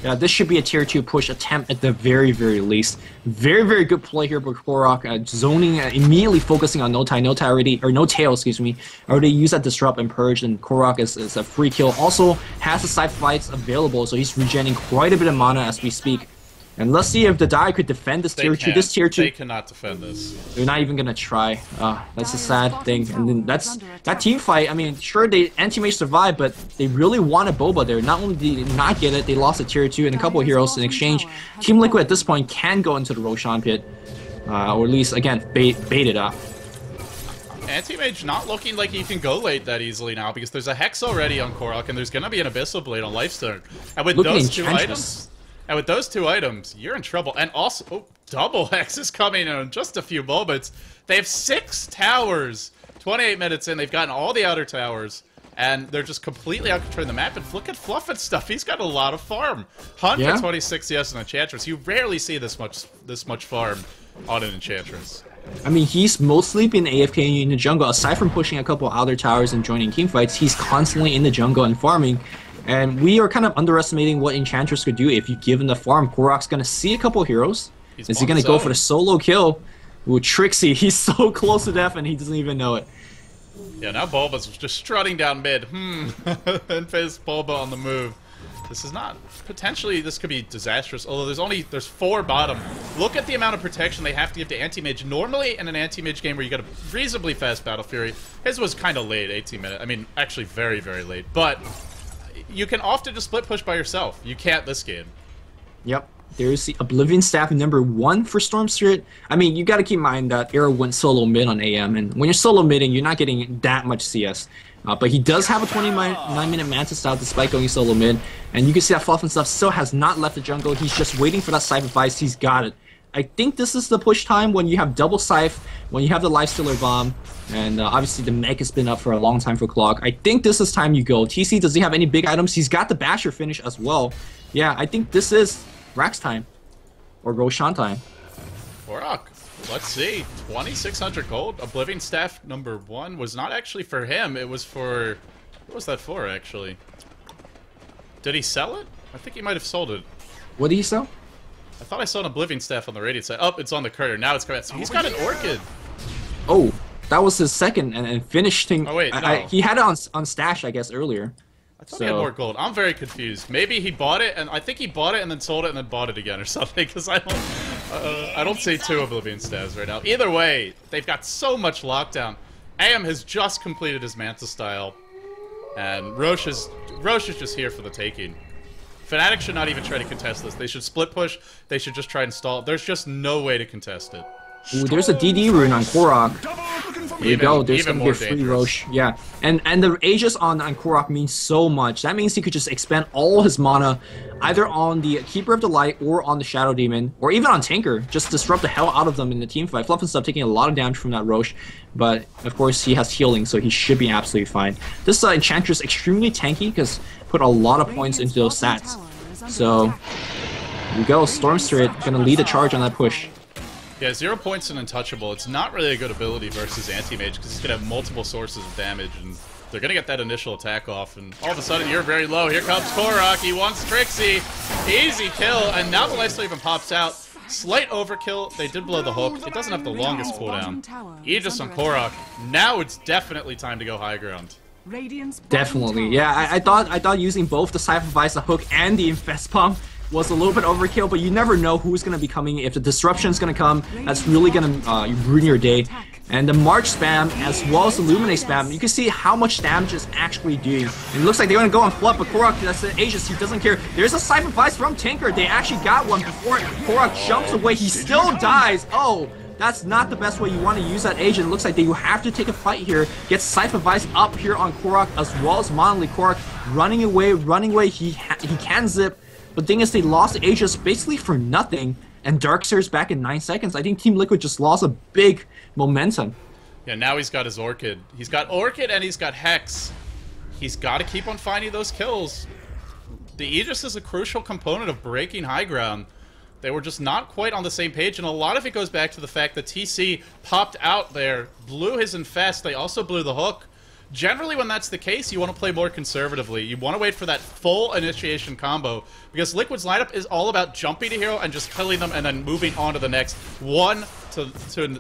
Yeah, this should be a tier 2 push attempt at the very, very least. Very, very good play here by Korok. Zoning, immediately focusing on no tail already, or no tail, excuse me. Already used that disrupt and purge, and Korok is a free kill. Also has the side fights available, so he's regenerating quite a bit of mana as we speak. And let's see if the die could defend this tier 2. This tier 2. They cannot defend this. They're not even gonna try. That's a sad thing. And then that team fight. I mean, sure, they Anti-Mage survived, but they really wanted Boba there. Not only did they not get it, they lost a tier 2 and a couple of heroes in exchange. Team Liquid at this point can go into the Roshan pit, or at least again bait it up. Anti-Mage not looking like he can go late that easily now because there's a Hex already on Korok and there's gonna be an Abyssal Blade on Lifestone. And with those 2 items. And with those 2 items, you're in trouble. And also, double Hex is coming in just a few moments. They have 6 towers. 28 minutes in, they've gotten all the outer towers. And they're just completely out-controlling the map. And look at Fluff and stuff. He's got a lot of farm. 126 CS on Enchantress. You rarely see this much farm on an Enchantress. I mean, he's mostly been AFK in the jungle. Aside from pushing a couple outer towers and joining teamfights, he's constantly in the jungle and farming. And we are kind of underestimating what Enchantress could do if you give him the farm. Korok's going to see a couple heroes. Is he going to go for the solo kill? Ooh, Trixie, he's so close to death and he doesn't even know it. Yeah, now Bulba's just strutting down mid. And face Bulba on the move. This is not... Potentially, this could be disastrous. Although there's 4 bottom. Look at the amount of protection they have to give to Anti-Mage. Normally, in an Anti-Mage game where you got a reasonably fast Battle Fury, his was kind of late, 18 minutes. I mean, actually very, very late. But... you can often just split push by yourself. You can't this game. Yep. There's the Oblivion Staff number 1 for Storm Spirit. I mean, you got to keep in mind that Era went solo mid on AM, and when you're solo midding, you're not getting that much CS. But he does have a 29-minute Manta style despite going solo mid, and you can see that Fluff and stuff still has not left the jungle. He's just waiting for that Sacrifice. He's got it. I think this is the push time when you have double Scythe, when you have the Lifestealer Bomb, and obviously the mech has been up for a long time for Clock. I think this is time you go. TC, does he have any big items? He's got the Basher finish as well. Yeah, I think this is Rax time. Or Roshan time. Korok, let's see. 2,600 gold. Oblivion Staff number 1 was not actually for him. It was for... what was that for, actually? Did he sell it? I think he might have sold it. What did he sell? I thought I saw an Oblivion Staff on the Radiant side. Oh, it's on the Courier. Now it's coming out. So he's got an Orchid. Oh. that was his second and finishing. Oh wait, no. He had it on stash, I guess, earlier. I thought he had more gold. I'm very confused. Maybe he bought it, and I think he bought it and then sold it and then bought it again or something. Because I don't see 2 Oblivion stabs right now. Either way, they've got so much lockdown. AM has just completed his Manta style, and Roche is just here for the taking. Fnatic should not even try to contest this. They should split push. They should just try and stall. There's just no way to contest it. Ooh, there's a DD rune on Korok. There you go. There's gonna be a free Roche. Yeah, and the Aegis on Korok means so much. That means he could just expend all his mana, either on the Keeper of the Light or on the Shadow Demon, or even on Tinker. Just disrupt the hell out of them in the team fight. Fluff and stuff taking a lot of damage from that Roche, but of course he has healing, so he should be absolutely fine. This Enchantress extremely tanky because put a lot of points into those stats. So here we go. Stormstrait gonna lead the charge on that push. Yeah, 0 points and untouchable. It's not really a good ability versus anti-mage because he's going to have multiple sources of damage, and they're going to get that initial attack off, and all of a sudden you're very low. Here comes Korok. He wants Trixie. Easy kill, and now the lifesteal even pops out. Slight overkill. They did blow the hook. It doesn't have the longest cooldown. Aegis on Korok. Now it's definitely time to go high ground. Definitely. Yeah, I thought using both the Cypher Vice, the hook, and the Infest Bomb was a little bit overkill, but you never know who's going to be coming. If the disruption is going to come, that's really going to ruin your day. And the March spam, as well as the Illuminate spam, you can see how much damage it's actually doing. And it looks like they're going to go on Flood, but Korok, that's the Aegis, he doesn't care. There's a Cypher Vice from Tinker. They actually got one before Korok jumps away. He still dies. Oh, that's not the best way you want to use that agent. It looks like that you have to take a fight here. Get Cypher Vice up here on Korok, as well as Monolith. Korok running away. He can zip. But the thing is, they lost Aegis basically for nothing, and Darkseer's back in 9 seconds. I think Team Liquid just lost a big momentum. Yeah, now he's got his Orchid. He's got Orchid and he's got Hex. He's got to keep on finding those kills. The Aegis is a crucial component of breaking high ground. They were just not quite on the same page, and a lot of it goes back to the fact that TC popped out there, blew his Infest, they also blew the hook. Generally, when that's the case, you want to play more conservatively. You want to wait for that full initiation combo, because Liquid's lineup is all about jumping to hero and just killing them and then moving on to the next. One to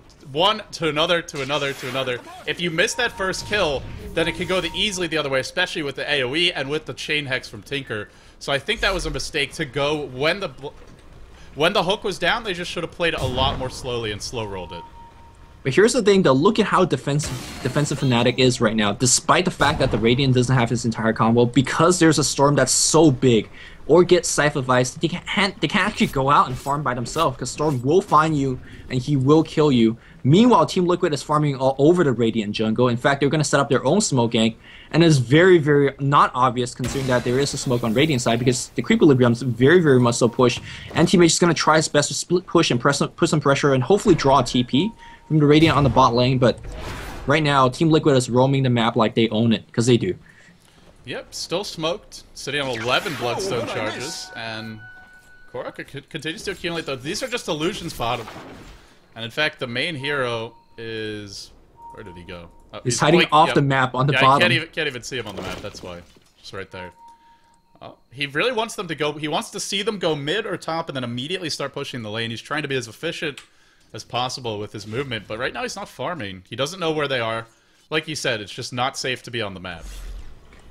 another. If you miss that first kill, then it can go easily the other way, especially with the AoE and with the chain hex from Tinker. So I think that was a mistake to go when the hook was down. They just should have played it a lot more slowly and slow rolled it. But here's the thing, though. Look at how defensive Fnatic is right now, despite the fact that the Radiant doesn't have his entire combo. Because there's a Storm that's so big, or get Cypher Vice, they can't actually go out and farm by themselves, because Storm will find you, and he will kill you. Meanwhile, Team Liquid is farming all over the Radiant jungle. In fact, they're going to set up their own smoke gank, and it's very, very not obvious, considering that there is a smoke on Radiant side, because the creep equilibrium is very, very much so pushed, and Team H is going to try his best to split push and put some pressure, and hopefully draw a TP from the Radiant on the bot lane. But right now, Team Liquid is roaming the map like they own it, because they do. Yep, still smoked, sitting on 11 Bloodstone charges, and Korok continues to accumulate those. These are just illusions bottom. And in fact, the main hero is... Where did he go? Oh, he's hiding off the map on the bottom. I can't even see him on the map, that's why. Just right there. He really wants them to go... He wants to see them go mid or top and then immediately start pushing the lane. He's trying to be as efficient as possible with his movement, but right now he's not farming. He doesn't know where they are. Like you said, it's just not safe to be on the map.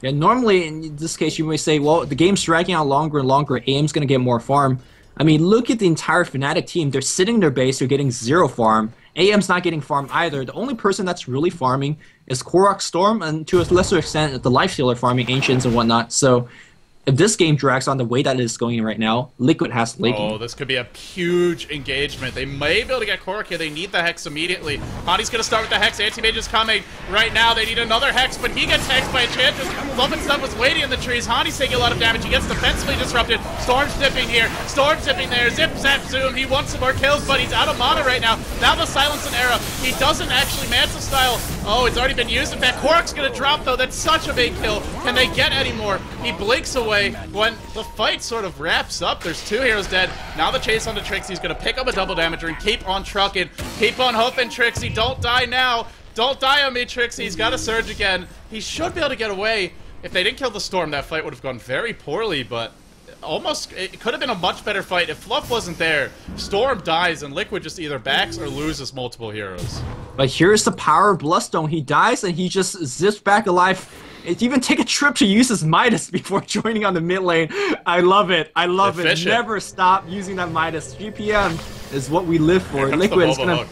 Yeah, normally in this case you may say, well, the game's dragging out longer and longer, AIM's going to get more farm. I mean, look at the entire Fnatic team. They're sitting in their base, they're getting 0 farm. AM's not getting farm either. The only person that's really farming is Korok, Storm, and to a lesser extent, the Lifestealer farming Ancients and whatnot. So if this game drags on the way that it is going right now, Liquid has Laking. Oh, this could be a huge engagement. They may be able to get Korok here. They need the Hex immediately. Hani's going to start with the Hex. Anti-Mage is coming right now. They need another Hex, but he gets Hexed by Enchantress. Fluff and Stuff was waiting in the trees. Hani's taking a lot of damage. He gets defensively disrupted. Storm's dipping here. Storm's dipping there. Zip, zap, zoom. He wants some more kills, but he's out of mana right now. Now the Silence and Era. He doesn't actually Manta style. Oh, it's already been used. In fact, Korok's going to drop, though. That's such a big kill. Can they get any more? He blinks away. When the fight sort of wraps up, there's 2 heroes dead. Now the chase onto Trixie. He's going to pick up a double damager and keep on trucking. Keep on hoofing, Trixie. Don't die now. Don't die on me, Trixie. He's got to surge again. He should be able to get away. If they didn't kill the Storm, that fight would have gone very poorly, but almost, it could have been a much better fight. If Fluff wasn't there, Storm dies and Liquid just either backs or loses multiple heroes. But here's the power of Bloodstone. He dies and he just zips back alive. It even take a trip to use his Midas before joining on the mid lane. I love it. I love it. Never stop using that Midas. 3 p.m. is what we live for. Liquid is gonna...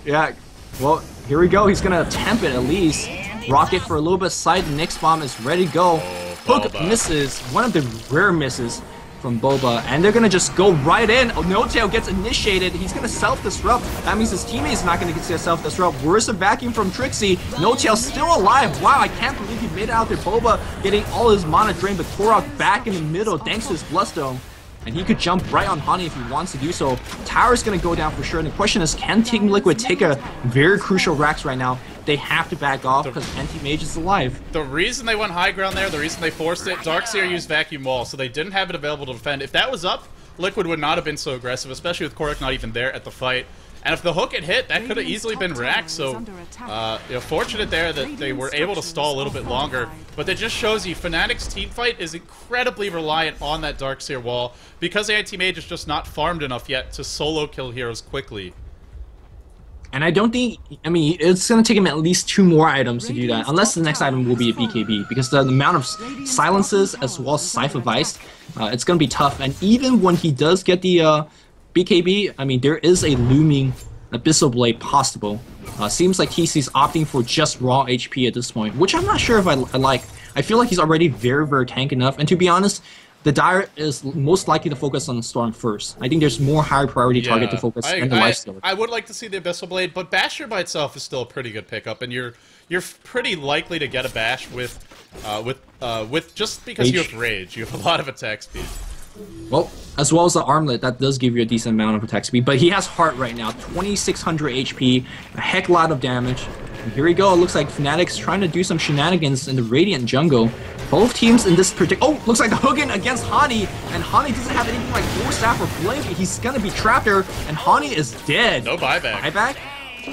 Yeah, well, here we go. He's gonna attempt it at least. Rocket for a little bit side. Nyx bomb is ready to go. Hook misses. One of the rare misses from Boba, and they're gonna just go right in. No-Tail gets initiated. He's gonna self-disrupt. That means his teammate's not gonna get to self-disrupt. Where's the vacuum from Trixie? No-Tail still alive. Wow, I can't believe he made it out there. Boba getting all his mana drained, but Korok back in the middle thanks to his Bloodstone. And he could jump right on Honey if he wants to do so. Tower's gonna go down for sure. And the question is, can Team Liquid take a very crucial Rax right now? They have to back off because Anti-Mage is alive. The reason they went high ground there, the reason they forced it, Darkseer used Vacuum Wall, so they didn't have it available to defend. If that was up, Liquid would not have been so aggressive, especially with Korok not even there at the fight. And if the hook had hit, that could have easily been Rax, so you know, fortunate there that they were able to stall a little bit longer. But that just shows you, Fnatic's team fight is incredibly reliant on that Darkseer wall, because Anti-Mage is just not farmed enough yet to solo kill heroes quickly. And I don't think, I mean, it's going to take him at least 2 more items to do that, unless the next item will be a BKB, because the amount of silences as well as Cypher Vice, it's going to be tough. And even when he does get the BKB, I mean, there is a looming Abyssal Blade possible. Seems like TC's opting for just raw HP at this point, which I'm not sure if I like. I feel like he's already very, very tank enough, and to be honest, the Dire is most likely to focus on the Storm first. I think there's more high priority target to focus on the Lifestealer. I would like to see the Abyssal Blade, but Basher by itself is still a pretty good pickup, and you're pretty likely to get a Bash with just because you have Rage. You have a lot of attack speed. Well, as well as the Armlet, that does give you a decent amount of attack speed, but he has Heart right now, 2600 HP, a heck lot of damage. And here we go, it looks like Fnatic's trying to do some shenanigans in the Radiant jungle. Both teams in this particular... Oh, looks like the Hugin against Hani, and Hani doesn't have anything like Force Staff or Blink. He's gonna be trapped there, and Hani is dead. No buyback. Buyback?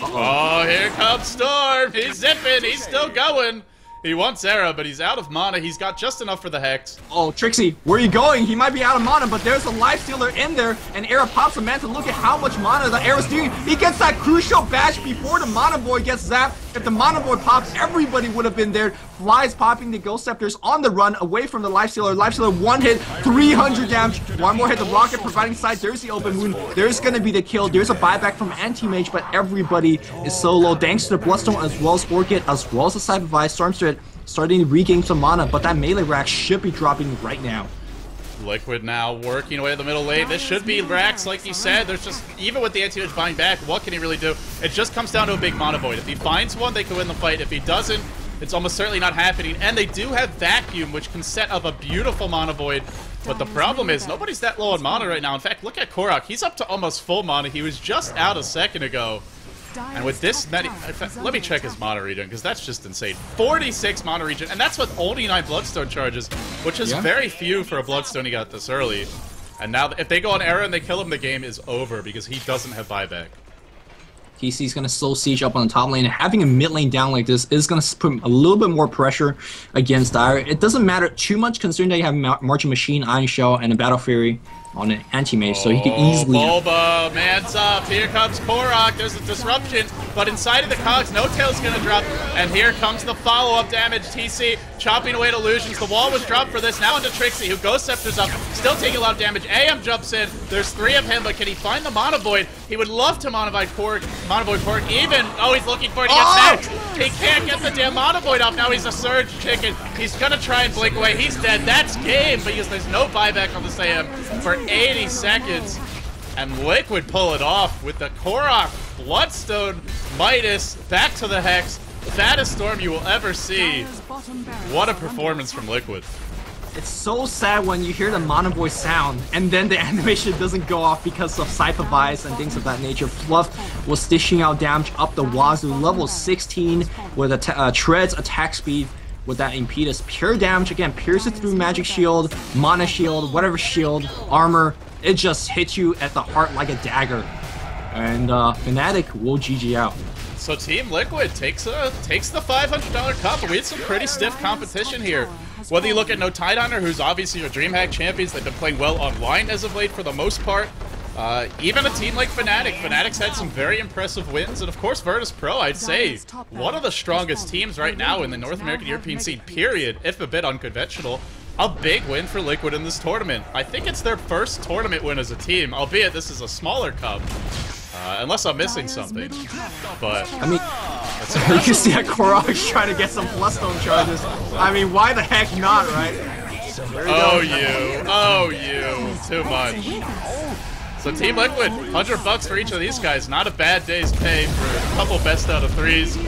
Oh, here comes Storm. He's zipping. He's still going. He wants Era, but he's out of mana. He's got just enough for the Hex. Oh, Trixie, where are you going? He might be out of mana, but there's a Lifestealer in there, and Era pops a Manta. Look at how much mana the Era's doing. He gets that crucial bash before the Mana Boy gets zapped. If the Mana Boy pops, everybody would have been there. Flies popping the Ghost Scepters on the run away from the Lifestealer. Lifestealer one hit, 300 damage. One more hit, the Rocket providing side. There's the open wound. There's going to be the kill. There's a buyback from Anti-Mage, but everybody is so low. Thanks to the Bloodstone as well as Orchid, as well as the Cypher Vice. Stormstreet starting to regain some mana, but that melee rack should be dropping right now. Liquid now working away in the middle lane. This should be Rax, like you said. There's just, even with the Anti-Mage buying back, what can he really do? It just comes down to a big Mana Void. If he finds one, they can win the fight. If he doesn't, it's almost certainly not happening. And they do have Vacuum, which can set up a beautiful Mana Void. But the problem is, nobody's that low on mana right now. In fact, look at Korok. He's up to almost full mana. He was just out a second ago. And with this many, let me check his mana regen, because that's just insane. 46 mana regen, and that's with only 9 Bloodstone charges, which is very few for a Bloodstone he got this early. And now, if they go on Era and they kill him, the game is over, because he doesn't have buyback. TC's going to slow siege up on the top lane, and having a mid lane down like this is going to put a little bit more pressure against Dire. It doesn't matter too much considering that you have Marching Machine, Iron Shell, and a Battle Fury on an Anti-Mage, so he can easily... Boba, man's up. Here comes Korok. There's a disruption, but inside of the cogs, No-Tail's gonna drop, and here comes the follow-up damage. TC chopping away at illusions. The wall was dropped for this. Now into Trixie, who Ghost Scepter's up, still taking a lot of damage. AM jumps in. There's 3 of him, but can he find the Mana Void? He would love to Mana Void Korok. Even, oh, he's looking for it. He gets back. He can't get the damn Mana Void off. Now he's a Surge Chicken. He's gonna try and blink away. He's dead. That's game, because there's no buyback on this AM for 80 seconds, and Liquid pull it off with the Korok, Bloodstone, Midas, back to the Hex. Fattest Storm you will ever see. What a performance from Liquid. It's so sad when you hear the Mana Boy sound, and then the animation doesn't go off because of Cypher Vice and things of that nature. Fluff was dishing out damage up the wazoo, level 16 with a Tread's attack speed. With that Impetus, pure damage again, pierces through magic shield, mana shield, whatever shield, armor, it just hits you at the heart like a dagger. And Fnatic will GG out. So Team Liquid takes the $500 cup, and we had some pretty stiff competition here. Whether you look at No Tidehunter, who's obviously your DreamHack champions, they've been playing well online as of late for the most part. Even a team like Fnatic. Fnatic's had some very impressive wins, and of course Virtus Pro, I'd say, one of the strongest teams right now in the North American European scene, period, if a bit unconventional. A big win for Liquid in this tournament. I think it's their first tournament win as a team, albeit this is a smaller cup. Unless I'm missing something. But, I mean, you can see that Korok's trying to get some Bloodstone charges. I mean, why the heck not, right? Oh, you. Too much. So Team Liquid, $100 for each of these guys. Not a bad day's pay for a couple best out of threes.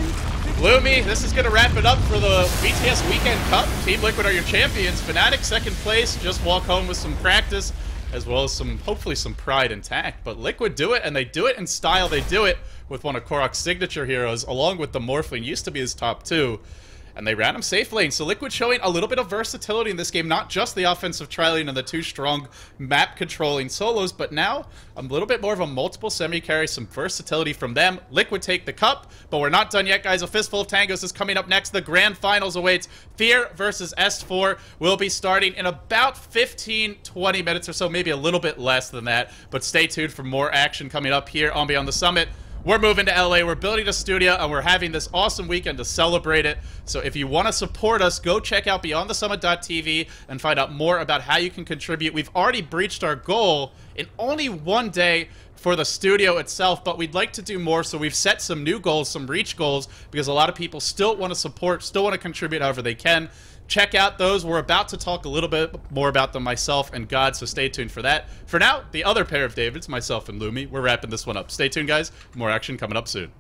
Lumi, this is going to wrap it up for the BTS Weekend Cup. Team Liquid are your champions. Fnatic, second place. Just walk home with some practice, as well as hopefully some pride intact. But Liquid do it, and they do it in style. They do it with one of Korok's signature heroes, along with the Morphling, used to be his top 2. And they ran him safe lane. So Liquid showing a little bit of versatility in this game, not just the offensive tri-lane and the 2 strong map-controlling solos, but now a little bit more of a multiple semi-carry, some versatility from them. Liquid take the cup, but we're not done yet, guys. A Fistful of Tangos is coming up next. The grand finals awaits. Fear versus S4 will be starting in about 15-20 minutes or so, maybe a little bit less than that. But stay tuned for more action coming up here on Beyond the Summit. We're moving to LA, we're building a studio, and we're having this awesome weekend to celebrate it. So if you want to support us, go check out BeyondTheSummit.tv and find out more about how you can contribute. We've already breached our goal in only one day for the studio itself, but we'd like to do more, so we've set some new goals, some reach goals, because a lot of people still want to support, still want to contribute however they can. Check out those. We're about to talk a little bit more about them, myself and God, so stay tuned for that. For now, the other pair of Davids, myself and Lumi, we're wrapping this one up. Stay tuned, guys. More action coming up soon.